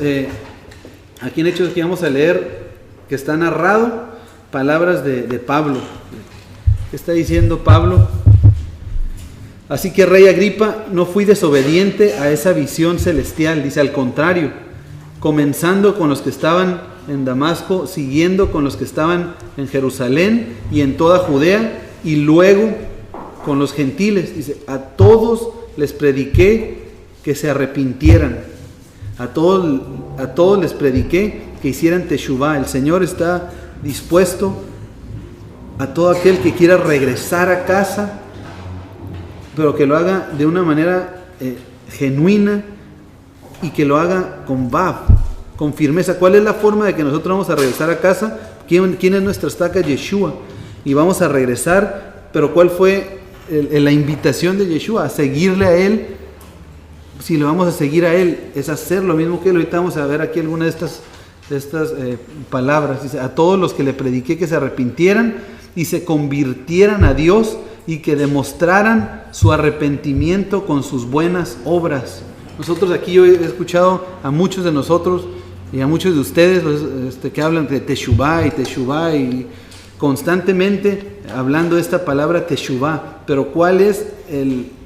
aquí en Hechos que vamos a leer, que está narrado, palabras de Pablo. ¿Qué está diciendo Pablo? Así que, Rey Agripa, no fui desobediente a esa visión celestial. Dice, al contrario, comenzando con los que estaban en Damasco, siguiendo con los que estaban en Jerusalén y en toda Judea, y luego con los gentiles. Dice, a todos les prediqué que se arrepintieran. A todos les prediqué que hicieran teshuvá. El Señor está dispuesto a todo aquel que quiera regresar a casa, pero que lo haga de una manera genuina y que lo haga con vav, con firmeza. ¿Cuál es la forma de que nosotros vamos a regresar a casa? ¿Quién es nuestra estaca? Yeshua. Y vamos a regresar, pero ¿cuál fue la invitación de Yeshua? A seguirle a Él. Si le vamos a seguir a Él, es hacer lo mismo que Él. Ahorita vamos a ver aquí alguna de estas palabras. Dice, a todos los que le prediqué que se arrepintieran y se convirtieran a Dios y que demostraran su arrepentimiento con sus buenas obras. Nosotros aquí, yo he escuchado a muchos de nosotros y a muchos de ustedes que hablan de teshuvá y constantemente hablando de esta palabra teshuvá. Pero ¿cuál es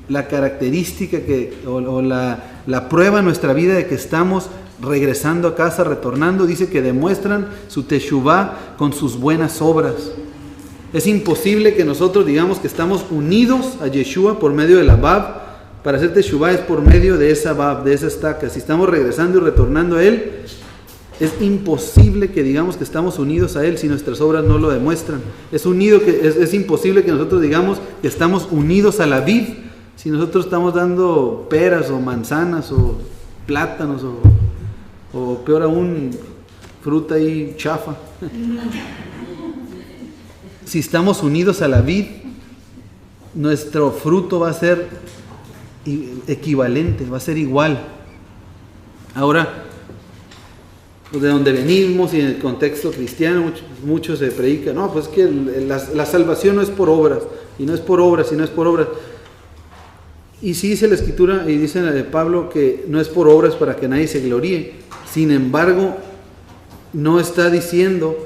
la característica o la prueba en nuestra vida de que estamos regresando a casa, retornando? Dice que demuestran su teshuvá con sus buenas obras. Es imposible que nosotros digamos que estamos unidos a Yeshua por medio de la Bab. Para hacer teshuvá es por medio de esa Bab, de esa estaca. Si estamos regresando y retornando a Él, es imposible que digamos que estamos unidos a Él si nuestras obras no lo demuestran. Es imposible que nosotros digamos que estamos unidos a la vid si nosotros estamos dando peras o manzanas o plátanos o peor aún, fruta ahí chafa. Si estamos unidos a la vid, nuestro fruto va a ser equivalente, va a ser igual. Ahora, pues de donde venimos y en el contexto cristiano, muchos se predican, no, pues que la salvación no es por obras, y no es por obras, y no es por obras. Y sí dice la Escritura, y dice la de Pablo, que no es por obras para que nadie se gloríe. Sin embargo, no está diciendo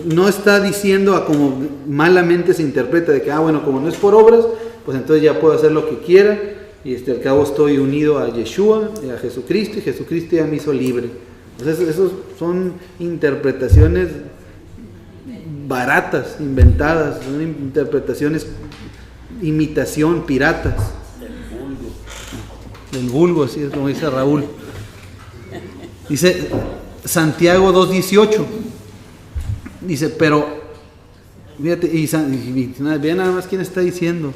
no está diciendo a como malamente se interpreta, de que, como no es por obras, pues entonces ya puedo hacer lo que quiera, y al cabo estoy unido a Yeshua, a Jesucristo, y Jesucristo ya me hizo libre. Entonces, esos son interpretaciones baratas, inventadas, son interpretaciones, imitación, piratas. Del vulgo, así es como dice Raúl. Dice Santiago 2:18. Dice, pero, fíjate, vean nada más quién está diciendo.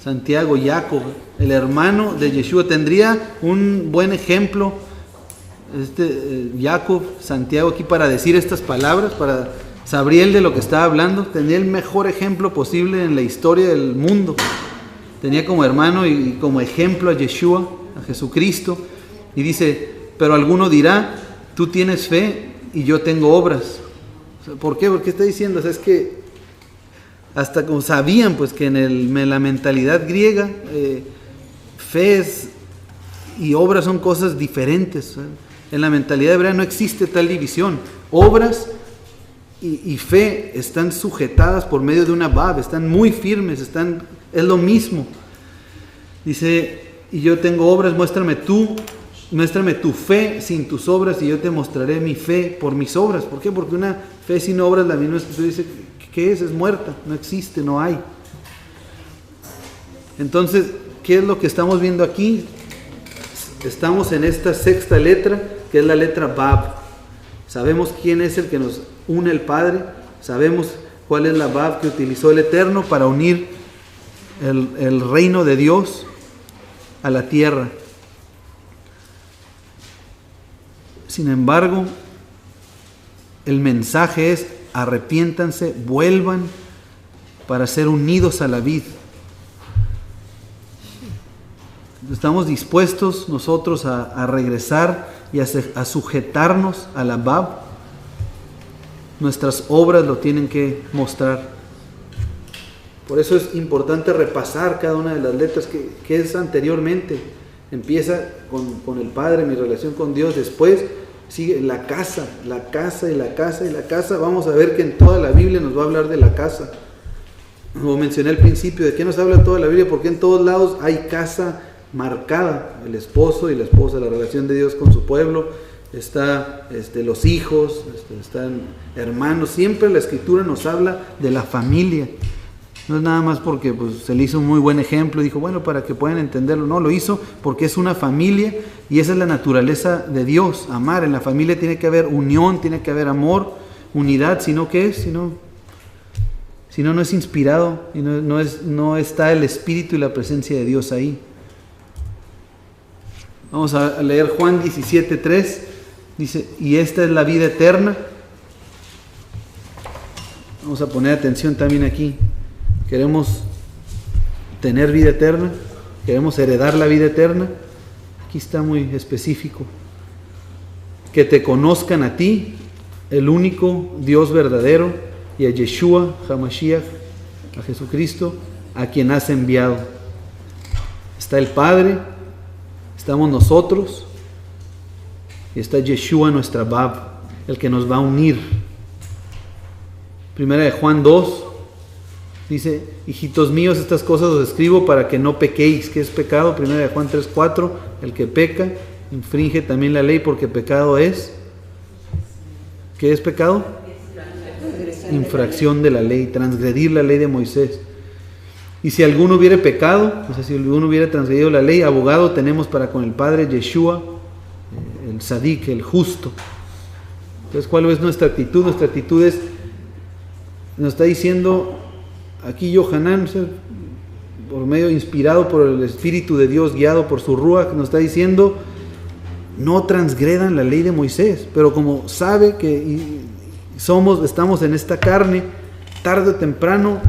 Santiago, Jacob, el hermano de Yeshua. Tendría un buen ejemplo Jacob, Santiago aquí para decir estas palabras, para Sabriel de lo que estaba hablando. Tenía el mejor ejemplo posible en la historia del mundo. Tenía como hermano y como ejemplo a Yeshua, a Jesucristo. Y dice, pero alguno dirá, tú tienes fe y yo tengo obras. ¿Por qué? Porque está diciendo, es que hasta como sabían pues que en la mentalidad griega fe y obras son cosas diferentes. En la mentalidad hebrea no existe tal división. Obras y fe están sujetadas por medio de una bab, están muy firmes, es lo mismo. Dice, y yo tengo obras, muéstrame tu fe sin tus obras y yo te mostraré mi fe por mis obras. ¿Por qué? Porque una fe sin obras, la misma Escritura dice, ¿qué es? Es muerta, no existe, no hay. Entonces, ¿qué es lo que estamos viendo aquí? Estamos en esta sexta letra, que es la letra Bab. Sabemos quién es el que nos une el Padre, sabemos cuál es la Bab que utilizó el Eterno para unir el reino de Dios a la tierra. Sin embargo, el mensaje es: arrepiéntanse, vuelvan para ser unidos a la vid. Estamos dispuestos nosotros a regresar y a sujetarnos a la Bab. Nuestras obras lo tienen que mostrar. Por eso es importante repasar cada una de las letras que es anteriormente. Empieza con el Padre, mi relación con Dios. Después sigue la casa. Vamos a ver que en toda la Biblia nos va a hablar de la casa. como mencioné al principio, ¿de qué nos habla toda la Biblia? Porque en todos lados hay casa marcada, el esposo y la esposa, la relación de Dios con su pueblo, está los hijos, están hermanos. Siempre la Escritura nos habla de la familia. No es nada más porque pues, se le hizo un muy buen ejemplo y dijo, bueno, para que puedan entenderlo. No, lo hizo porque es una familia y esa es la naturaleza de Dios, amar. En la familia tiene que haber unión, tiene que haber amor, unidad. Si no, ¿qué es? Si no es inspirado y no está el Espíritu y la presencia de Dios ahí. Vamos a leer Juan 17:3. Dice, y esta es la vida eterna. Vamos a poner atención también aquí. Queremos tener vida eterna, queremos heredar la vida eterna. Aquí está muy específico. Que te conozcan a ti, el único Dios verdadero, y a Yeshua, HaMashiach, a Jesucristo, a quien has enviado. Está el Padre, estamos nosotros, y está Yeshua, nuestra Bab, el que nos va a unir. Primera de Juan 2, dice, hijitos míos, estas cosas os escribo para que no pequéis. ¿Qué es pecado? Primera de Juan 3:4, el que peca, infringe también la ley, porque pecado es... ¿Qué es pecado? Infracción de la ley, transgredir la ley de Moisés. Y si alguno hubiere pecado, o sea, si alguno hubiera transgredido la ley, abogado tenemos para con el Padre, Yeshua, el Sadik, el justo. Entonces, ¿cuál es nuestra actitud? Nuestra actitud es, nos está diciendo aquí Yohanan, por medio inspirado por el Espíritu de Dios, guiado por su Ruach, nos está diciendo, no transgredan la ley de Moisés. Pero como sabe que estamos en esta carne, tarde o temprano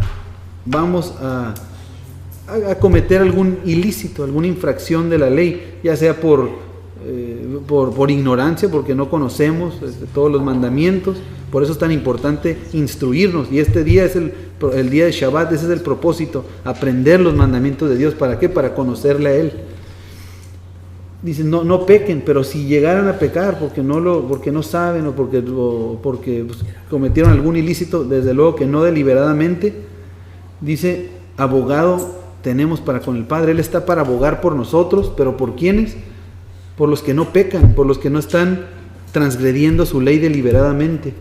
vamos a cometer algún ilícito, alguna infracción de la ley, ya sea por ignorancia, porque no conocemos todos los mandamientos. Por eso es tan importante instruirnos, y este día es el día de Shabbat. Ese es el propósito, aprender los mandamientos de Dios. ¿Para qué? Para conocerle a Él. Dice, no pequen, pero si llegaran a pecar porque no saben o porque pues, cometieron algún ilícito, desde luego que no deliberadamente, dice, abogado tenemos para con el Padre. Él está para abogar por nosotros, pero ¿por quiénes? Por los que no pecan, por los que no están transgrediendo su ley deliberadamente.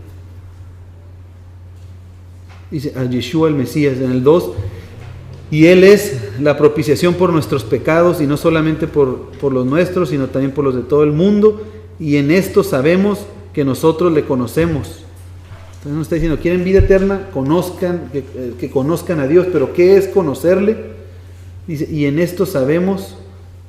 Dice a Yeshua el Mesías en el 2, y Él es la propiciación por nuestros pecados, y no solamente por los nuestros, sino también por los de todo el mundo, y en esto sabemos que nosotros le conocemos. Entonces nos está diciendo, quieren vida eterna, conozcan, que conozcan a Dios. Pero ¿qué es conocerle? Dice, y en esto sabemos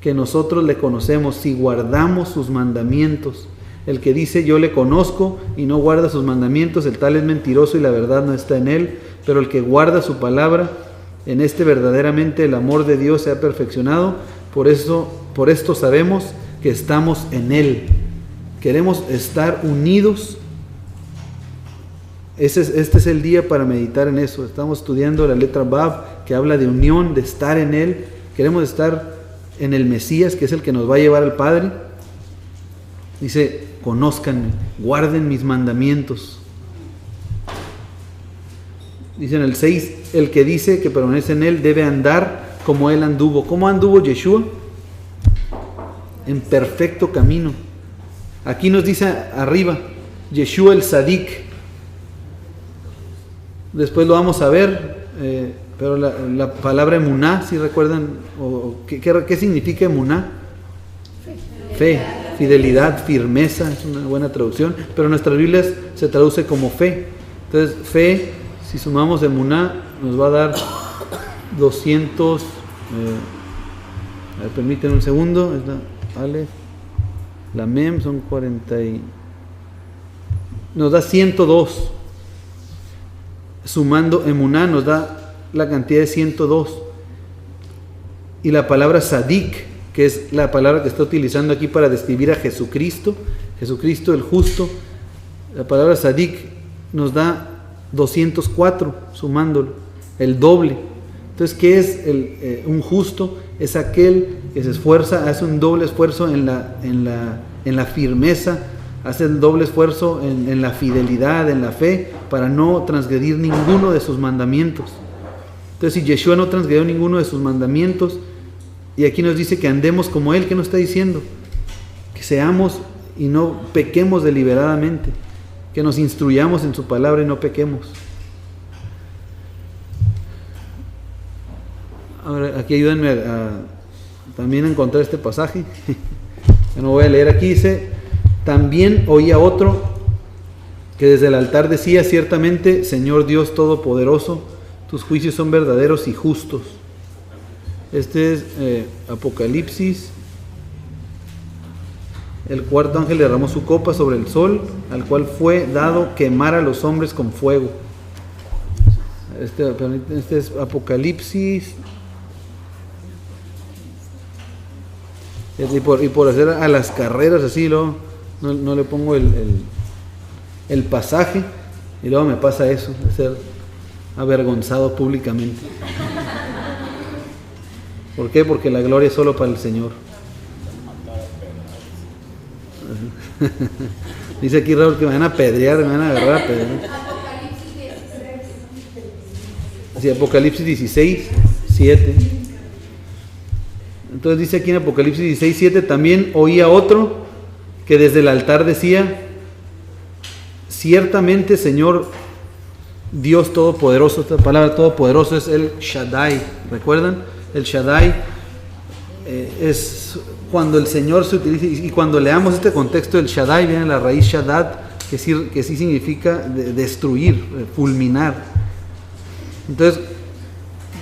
que nosotros le conocemos, si guardamos sus mandamientos. El que dice yo le conozco y no guarda sus mandamientos, el tal es mentiroso y la verdad no está en él. Pero el que guarda su palabra, en este verdaderamente el amor de Dios se ha perfeccionado. Por esto sabemos que estamos en Él. Queremos estar unidos. Este es el día para meditar en eso. Estamos estudiando la letra Bab, que habla de unión, de estar en Él. Queremos estar en el Mesías, que es el que nos va a llevar al Padre. Dice, conózcanme, guarden mis mandamientos. Dice en el 6, el que dice que permanece en Él debe andar como Él anduvo. ¿Cómo anduvo Yeshua? En perfecto camino. Aquí nos dice arriba, Yeshua el Sadik. Después lo vamos a ver, pero la palabra emuná, si recuerdan, ¿qué significa emuná? Fe, fidelidad, firmeza, es una buena traducción, pero en nuestras Biblias se traduce como fe. Entonces, fe, si sumamos emuná, nos va a dar 200, permítanme un segundo, es la mem son 40 nos da 102. Sumando emuná nos da la cantidad de 102. Y la palabra sadik, que es la palabra que está utilizando aquí para describir a Jesucristo el justo, la palabra sadik nos da 204, sumándolo, el doble. Entonces, ¿qué es un justo? Es aquel que se esfuerza, hace un doble esfuerzo en la firmeza, hace el doble esfuerzo en la fidelidad, en la fe, para no transgredir ninguno de sus mandamientos. Entonces, si Yeshua no transgredió ninguno de sus mandamientos, y aquí nos dice que andemos como Él, ¿qué nos está diciendo? Que seamos y no pequemos deliberadamente, que nos instruyamos en su palabra y no pequemos. Ahora, aquí ayúdenme también a encontrar este pasaje. Yo no voy a leer aquí, dice: también oía otro que desde el altar decía: ciertamente, Señor Dios Todopoderoso, tus juicios son verdaderos y justos. Este es Apocalipsis. El cuarto ángel derramó su copa sobre el sol, al cual fue dado quemar a los hombres con fuego. Este es Apocalipsis. Y por hacer a las carreras así, no le pongo el pasaje, y luego me pasa eso, de ser avergonzado públicamente. ¿Por qué? Porque la gloria es solo para el Señor. Dice aquí Raúl que me van a apedrear, me van a agarrar a pedrear. Así, Apocalipsis 16, 7. Entonces dice aquí en Apocalipsis 16, 7: también oía otro que desde el altar decía: ciertamente, Señor Dios Todopoderoso. Esta palabra Todopoderoso es el Shaddai. ¿Recuerdan? El Shaddai es cuando el Señor se utiliza, y cuando leamos este contexto del Shaddai viene la raíz Shaddad, que sí significa destruir, fulminar. Entonces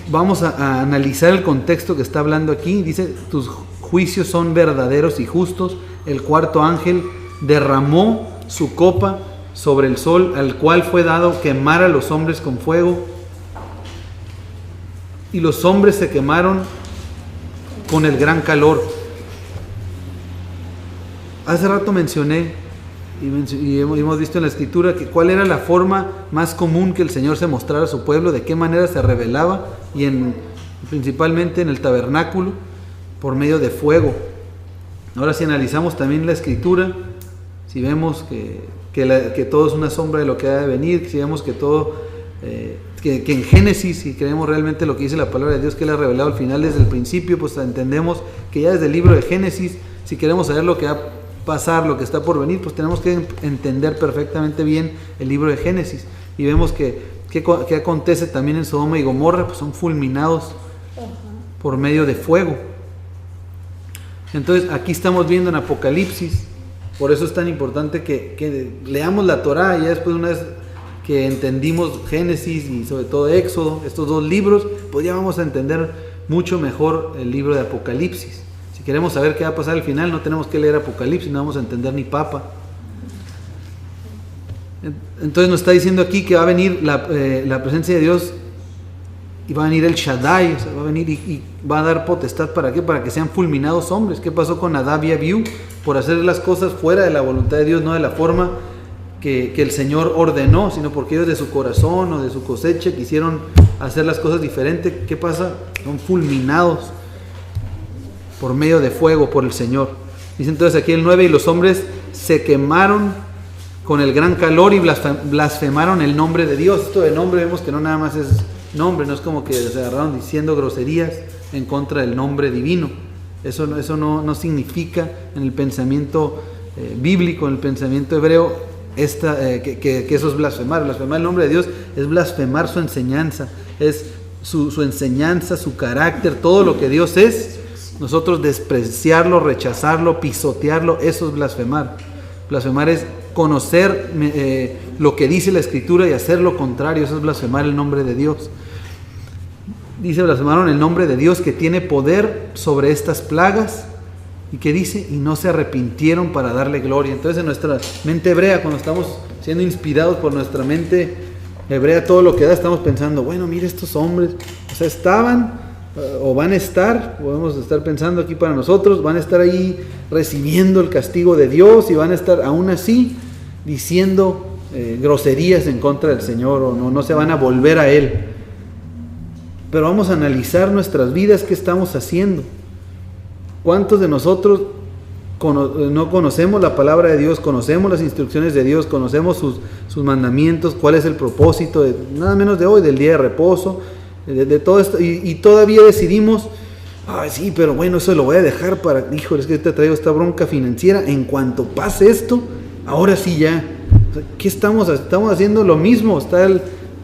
vamos a analizar el contexto que está hablando aquí. Dice: tus juicios son verdaderos y justos. El cuarto ángel derramó su copa sobre el sol, al cual fue dado quemar a los hombres con fuego. Y los hombres se quemaron con el gran calor. Hace rato mencioné y hemos visto en la escritura que cuál era la forma más común que el Señor se mostrara a su pueblo, de qué manera se revelaba, y principalmente en el tabernáculo, por medio de fuego. Ahora, si analizamos también la escritura, si vemos que todo es una sombra de lo que ha de venir, si vemos que todo, que en Génesis, si creemos realmente lo que dice la palabra de Dios, que Él ha revelado al final desde el principio, pues entendemos que ya desde el libro de Génesis, si queremos saber lo que va a pasar, lo que está por venir, pues tenemos que entender perfectamente bien el libro de Génesis. Y vemos que acontece también en Sodoma y Gomorra, pues son fulminados por medio de fuego. Entonces aquí estamos viendo en Apocalipsis, por eso es tan importante que leamos la Torá, y ya después, una vez que entendimos Génesis y sobre todo Éxodo, estos dos libros, pues ya vamos a entender mucho mejor el libro de Apocalipsis. Si queremos saber qué va a pasar al final, no tenemos que leer Apocalipsis, no vamos a entender ni papa. Entonces nos está diciendo aquí que va a venir la presencia de Dios, y va a venir el Shaddai, o sea, va a venir y va a dar potestad. ¿Para qué? Para que sean fulminados hombres. ¿Qué pasó con Nadab y Abiú? Por hacer las cosas fuera de la voluntad de Dios, no de la forma que el Señor ordenó, sino porque ellos de su corazón o de su cosecha quisieron hacer las cosas diferentes. ¿Qué pasa? Son fulminados por medio de fuego por el Señor. Dice entonces aquí el 9: y los hombres se quemaron con el gran calor y blasfemaron el nombre de Dios. Esto de nombre vemos que no nada más es nombre, no es como que se agarraron diciendo groserías en contra del nombre divino. Eso no significa en el pensamiento bíblico, en el pensamiento hebreo, que eso es blasfemar. Blasfemar el nombre de Dios es blasfemar su enseñanza, es su enseñanza, su carácter, todo lo que Dios es. Nosotros despreciarlo, rechazarlo, pisotearlo, eso es blasfemar. Blasfemar es conocer lo que dice la Escritura y hacer lo contrario, eso es blasfemar el nombre de Dios. Dice: blasfemaron el nombre de Dios que tiene poder sobre estas plagas, y que dice: y no se arrepintieron para darle gloria. Entonces en nuestra mente hebrea, cuando estamos siendo inspirados por nuestra mente hebrea, todo lo que da, estamos pensando: bueno, mire estos hombres, o sea, estaban o van a estar, podemos estar pensando aquí para nosotros, van a estar ahí recibiendo el castigo de Dios, y van a estar aún así diciendo groserías en contra del Señor, o no se van a volver a Él. Pero vamos a analizar nuestras vidas, qué estamos haciendo. ¿Cuántos de nosotros no conocemos la palabra de Dios, conocemos las instrucciones de Dios, conocemos sus mandamientos, cuál es el propósito nada menos de hoy, del día de reposo, de todo esto, y todavía decidimos, ay sí, pero bueno, eso lo voy a dejar para, híjole, es que te traigo esta bronca financiera, en cuanto pase esto, ahora sí ya. O sea, ¿qué estamos haciendo? Lo mismo,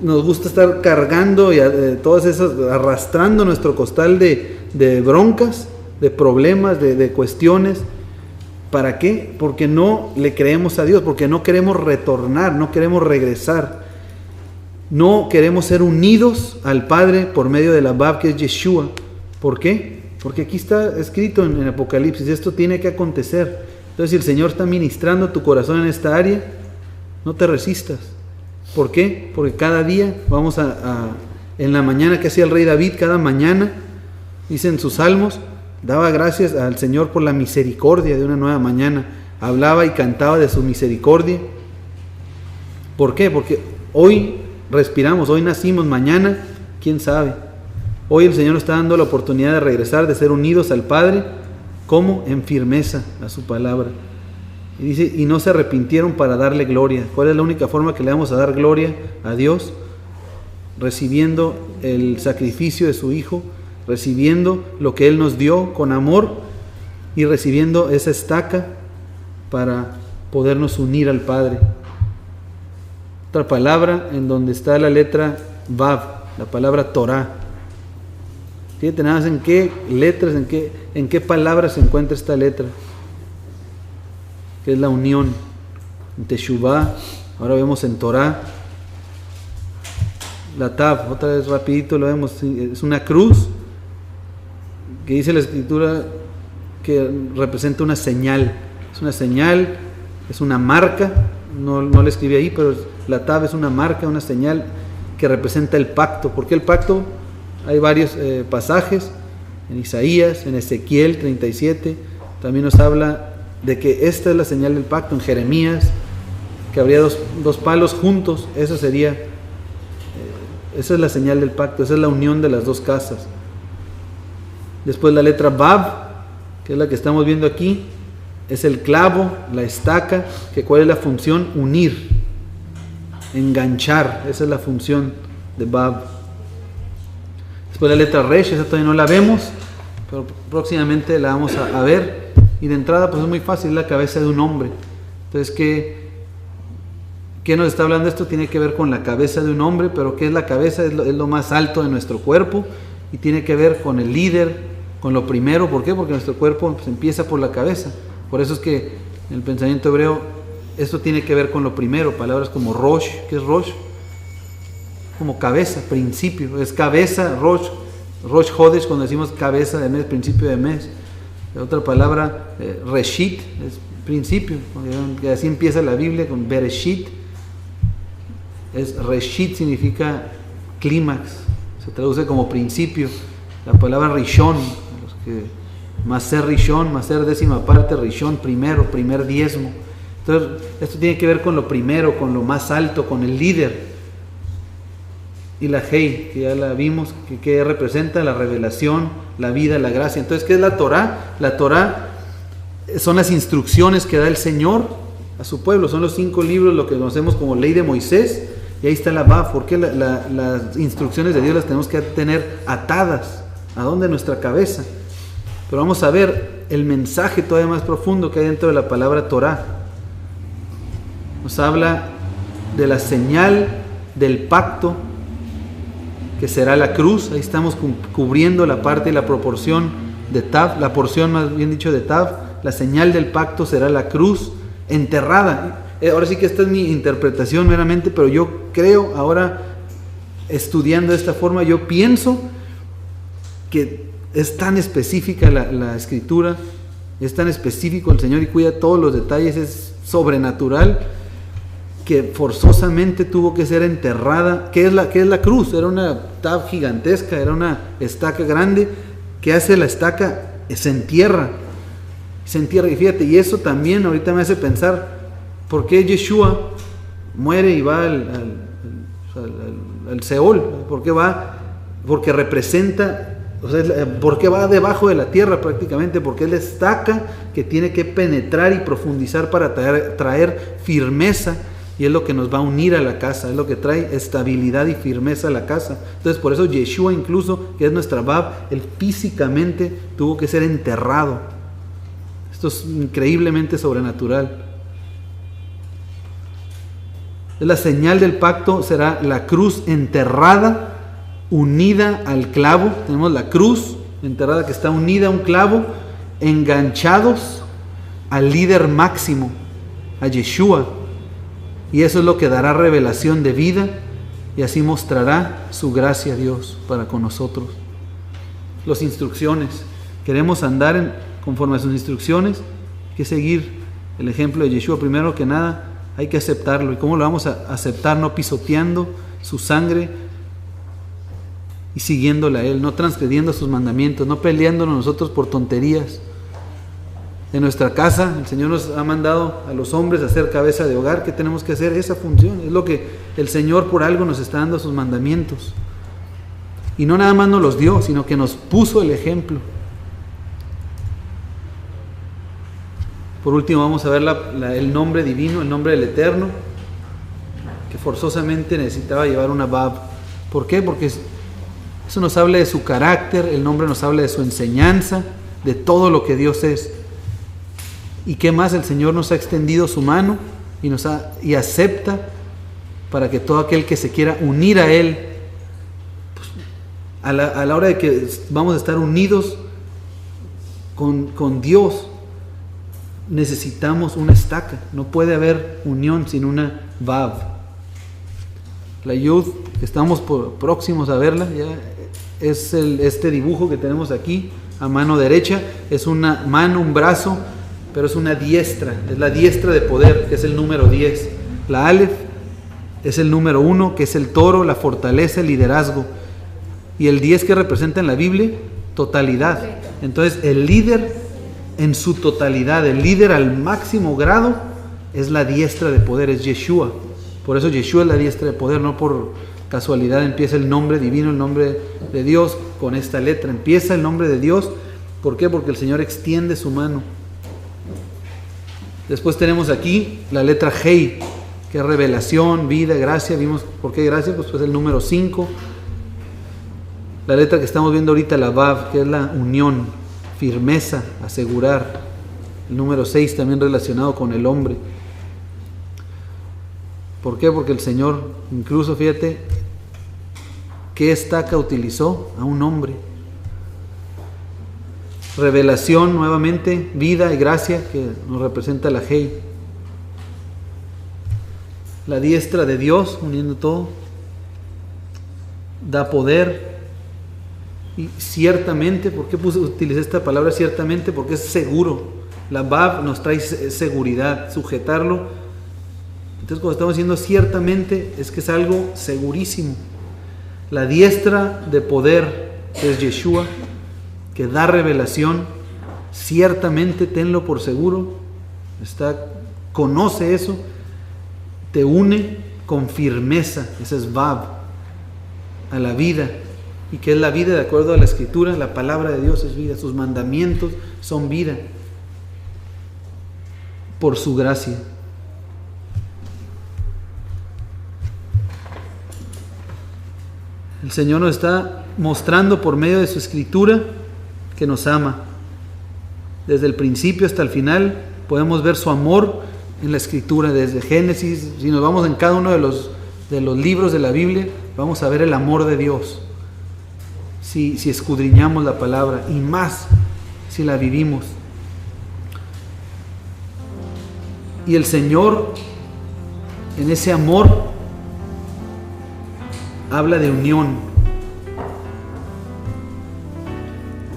nos gusta estar cargando y todas esas, arrastrando nuestro costal de broncas, de problemas, de cuestiones. ¿Para qué? Porque no le creemos a Dios, porque no queremos retornar, no queremos regresar, no queremos ser unidos al Padre por medio de la Bab, que es Yeshua. ¿Por qué? Porque aquí está escrito en Apocalipsis, esto tiene que acontecer. Entonces, si el Señor está ministrando tu corazón en esta área, no te resistas. ¿Por qué? Porque cada día vamos en la mañana que hacía el rey David, cada mañana, dice en sus salmos, daba gracias al Señor por la misericordia de una nueva mañana, hablaba y cantaba de su misericordia. ¿Por qué? Porque hoy respiramos, hoy nacimos, mañana, quién sabe. Hoy el Señor nos está dando la oportunidad de regresar, de ser unidos al Padre, ¿cómo? En firmeza a su palabra. Y dice, y no se arrepintieron para darle gloria. ¿Cuál es la única forma que le vamos a dar gloria a Dios? Recibiendo el sacrificio de su Hijo, recibiendo lo que Él nos dio con amor y recibiendo esa estaca para podernos unir al Padre. Otra palabra en donde está la letra Vav, la palabra Torah. Fíjate nada más en qué letras, en qué palabras se encuentra esta letra, que es la unión. En Teshuvah, ahora vemos en Torah. La Tav, otra vez rapidito lo vemos, es una cruz que dice la Escritura que representa una señal. Es una señal, es una marca, no la escribí ahí, pero la Tav es una marca, una señal que representa el pacto. ¿Por qué el pacto? Hay varios pasajes en Isaías, en Ezequiel 37, también nos habla de que esta es la señal del pacto. En Jeremías, que habría dos palos juntos, esa es la señal del pacto, esa es la unión de las dos casas. Después la letra Vav, que es la que estamos viendo aquí, es el clavo, la estaca, que ¿cuál es la función? Unir, enganchar, esa es la función de Vav. Después la letra Resh, esa todavía no la vemos, pero próximamente la vamos a ver. Y de entrada pues es muy fácil, es la cabeza de un hombre. Entonces, ¿qué nos está hablando esto? Tiene que ver con la cabeza de un hombre, pero ¿qué es la cabeza? Es lo más alto de nuestro cuerpo y tiene que ver con el líder, con lo primero. ¿Por qué? Porque nuestro cuerpo pues, empieza por la cabeza. Por eso es que en el pensamiento hebreo esto tiene que ver con lo primero. Palabras como Rosh, ¿qué es Rosh? Como cabeza, principio, es cabeza, Rosh Hodesh, cuando decimos cabeza de mes, principio de mes. Otra palabra, Reshit, es principio, y así empieza la Biblia con Bereshit. Reshit significa clímax, se traduce como principio. La palabra Rishon, Maser Rishon, Maser décima parte, Rishon primero, primer diezmo. Entonces esto tiene que ver con lo primero, con lo más alto, con el líder. Y la Hei, que ya la vimos, que representa la revelación, la vida, la gracia. Entonces, ¿qué es la Torah? La Torah son las instrucciones que da el Señor a su pueblo. Son los 5 libros, lo que conocemos como ley de Moisés. Y ahí está la Vav, porque las instrucciones de Dios las tenemos que tener atadas. ¿A dónde? Nuestra cabeza. Pero vamos a ver el mensaje todavía más profundo que hay dentro de la palabra Torah. Nos habla de la señal del pacto, que será la cruz. Ahí estamos cubriendo la parte y la proporción de Tav, la porción más bien dicho de Tav. La señal del pacto será la cruz enterrada. Ahora sí que esta es mi interpretación meramente, pero yo creo, ahora estudiando de esta forma, yo pienso que es tan específica la Escritura, es tan específico el Señor y cuida todos los detalles, es sobrenatural, que forzosamente tuvo que ser enterrada. ¿Qué es la cruz? Era una tab gigantesca, era una estaca grande. ¿Qué hace la estaca? Se entierra, y fíjate, y eso también ahorita me hace pensar, ¿por qué Yeshua muere y va al Seol? ¿Por qué va? Porque representa, o sea, ¿por qué va debajo de la tierra prácticamente? Porque es la estaca que tiene que penetrar y profundizar para traer firmeza y es lo que nos va a unir a la casa, es lo que trae estabilidad y firmeza a la casa. Entonces por eso Yeshua incluso, que es nuestra Bab, él físicamente tuvo que ser enterrado. Esto es increíblemente sobrenatural. La señal del pacto será la cruz enterrada, unida al clavo. Tenemos la cruz enterrada que está unida a un clavo, enganchados al líder máximo, a Yeshua. Y eso es lo que dará revelación de vida y así mostrará su gracia a Dios para con nosotros. Las instrucciones. Queremos andar conforme a sus instrucciones, hay que seguir el ejemplo de Yeshua. Primero que nada, hay que aceptarlo. ¿Y cómo lo vamos a aceptar? No pisoteando su sangre y siguiéndole a Él, no transgrediendo sus mandamientos, no peleándonos nosotros por tonterías. En nuestra casa, el Señor nos ha mandado a los hombres a ser cabeza de hogar. ¿Qué tenemos que hacer? Esa función. Es lo que el Señor por algo nos está dando sus mandamientos. Y no nada más nos los dio, sino que nos puso el ejemplo. Por último vamos a ver el nombre divino, el nombre del Eterno, que forzosamente necesitaba llevar una Bab. ¿Por qué? Porque eso nos habla de su carácter, el nombre nos habla de su enseñanza, de todo lo que Dios es. ¿Y qué más? El Señor nos ha extendido su mano y acepta para que todo aquel que se quiera unir a Él, pues, a la hora de que vamos a estar unidos con Dios, necesitamos una estaca. No puede haber unión sin una Vav. La Yud, que estamos próximos a verla, ya es este dibujo que tenemos aquí a mano derecha, es una mano, un brazo, pero es una diestra, es la diestra de poder, que es el número 10. La Aleph es el número 1, que es el toro, la fortaleza, el liderazgo. Y el 10 que representa en la Biblia, totalidad. Entonces el líder en su totalidad, el líder al máximo grado, es la diestra de poder, es Yeshua. Por eso Yeshua es la diestra de poder, no por casualidad empieza el nombre divino, el nombre de Dios con esta letra. Empieza el nombre de Dios, ¿por qué? Porque el Señor extiende su mano. Después tenemos aquí la letra Hei, que es revelación, vida, gracia. Vimos por qué gracia, pues el número 5. La letra que estamos viendo ahorita, la Vav, que es la unión, firmeza, asegurar. El número 6 también relacionado con el hombre. ¿Por qué? Porque el Señor, incluso fíjate, ¿qué estaca utilizó? A un hombre. Revelación nuevamente, vida y gracia, que nos representa la Hei. La diestra de Dios, uniendo todo, da poder. Y ciertamente, ¿por qué utilicé esta palabra ciertamente? Porque es seguro. La Vav nos trae seguridad, sujetarlo. Entonces cuando estamos diciendo ciertamente, es que es algo segurísimo. La diestra de poder, que es Yeshua, que da revelación, ciertamente tenlo por seguro, conoce eso, te une con firmeza, ese es Vav, a la vida. ¿Y qué es la vida? De acuerdo a la Escritura, la palabra de Dios es vida, sus mandamientos son vida, por su gracia. El Señor nos está mostrando por medio de su Escritura que nos ama. Desde el principio hasta el final podemos ver su amor en la Escritura, desde Génesis. Si nos vamos en cada uno de los libros de la Biblia, vamos a ver el amor de Dios. Si escudriñamos la palabra, y más si la vivimos. Y el Señor, en ese amor, habla de unión.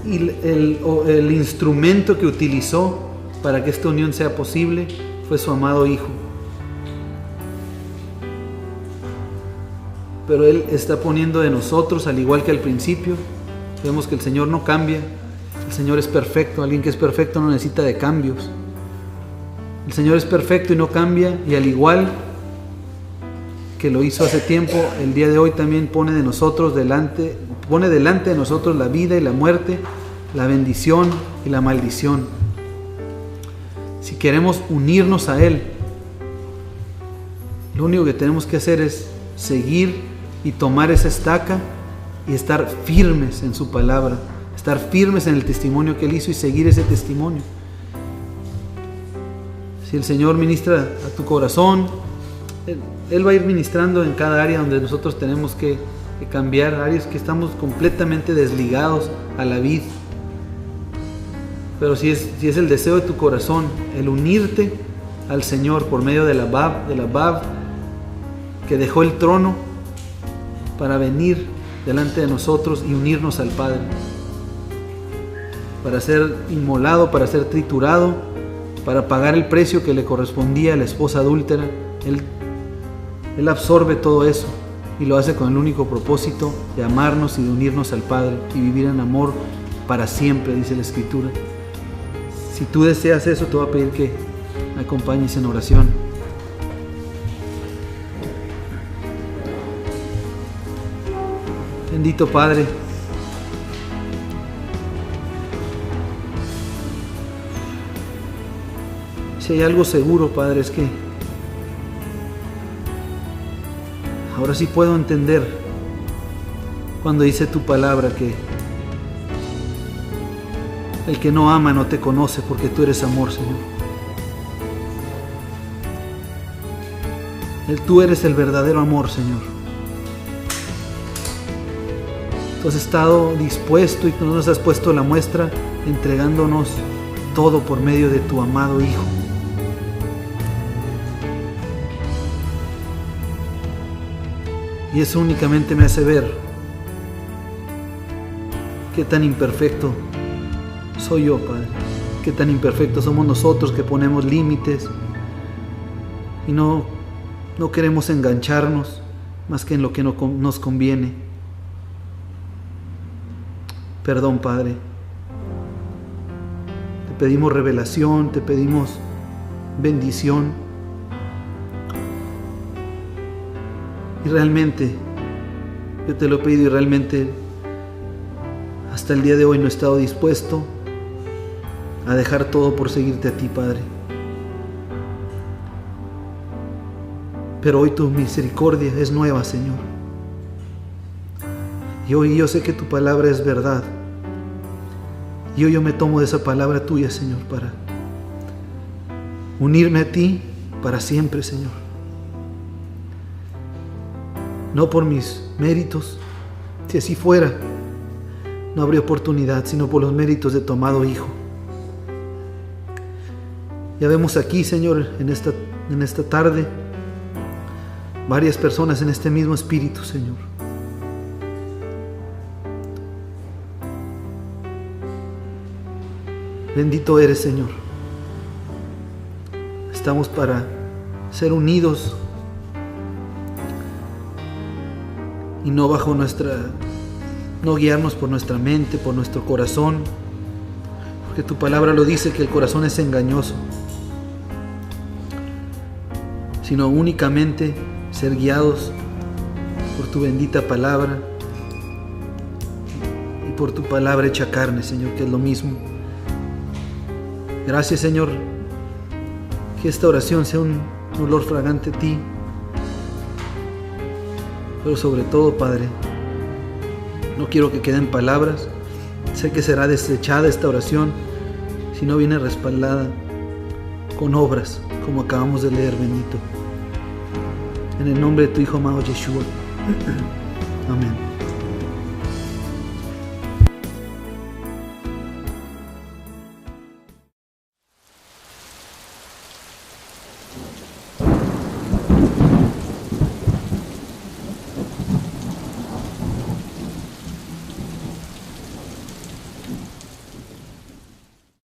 Y el instrumento que utilizó para que esta unión sea posible fue su amado Hijo. Pero Él está poniendo de nosotros, al igual que al principio. Vemos que el Señor no cambia. El Señor es perfecto. Alguien que es perfecto no necesita de cambios. El Señor es perfecto y no cambia. Y al igual que lo hizo hace tiempo, el día de hoy también pone delante de nosotros la vida y la muerte, la bendición y la maldición. Si queremos unirnos a Él, Lo único que tenemos que hacer es seguir y tomar esa estaca y estar firmes en su palabra, estar firmes en el testimonio que Él hizo y seguir ese testimonio. Si el Señor ministra a tu corazón, Él va a ir ministrando en cada área donde nosotros tenemos que cambiar, áreas que estamos completamente desligados a la vid. Pero si es el deseo de tu corazón, el unirte al Señor por medio de la Bab, que dejó el trono para venir delante de nosotros y unirnos al Padre, para ser inmolado, para ser triturado, para pagar el precio que le correspondía a la esposa adúltera. Él absorbe todo eso y lo hace con el único propósito de amarnos y de unirnos al Padre y vivir en amor para siempre, dice la Escritura. Si tú deseas eso, te voy a pedir que me acompañes en oración. Bendito Padre, si hay algo seguro, Padre, es que ahora sí puedo entender cuando dice tu palabra que el que no ama no te conoce, porque tú eres amor, Señor. Tú eres el verdadero amor, Señor. Tú has estado dispuesto y tú nos has puesto la muestra entregándonos todo por medio de tu amado Hijo. Y eso únicamente me hace ver qué tan imperfecto soy yo, Padre. Qué tan imperfectos somos nosotros, que ponemos límites y no queremos engancharnos más que en lo que nos conviene. Perdón, Padre. Te pedimos revelación, te pedimos bendición. Y realmente, yo te lo he pedido y realmente hasta el día de hoy no he estado dispuesto a dejar todo por seguirte a ti, Padre. Pero hoy tu misericordia es nueva, Señor. Y hoy yo sé que tu palabra es verdad. Y hoy yo me tomo de esa palabra tuya, Señor, para unirme a ti para siempre, Señor. No por mis méritos, si así fuera, no habría oportunidad, sino por los méritos de tu amado Hijo. Ya vemos aquí, Señor, en esta tarde, varias personas en este mismo espíritu, Señor. Bendito eres, Señor. Estamos para ser unidos y no no guiarnos por nuestra mente, por nuestro corazón, porque tu palabra lo dice, que el corazón es engañoso, sino únicamente ser guiados por tu bendita palabra y por tu palabra hecha carne, Señor, que es lo mismo. Gracias, Señor, que esta oración sea un olor fragante a ti, pero sobre todo, Padre, no quiero que queden palabras. Sé que será desechada esta oración si no viene respaldada con obras, como acabamos de leer, bendito. En el nombre de tu Hijo amado Yeshua. Amén.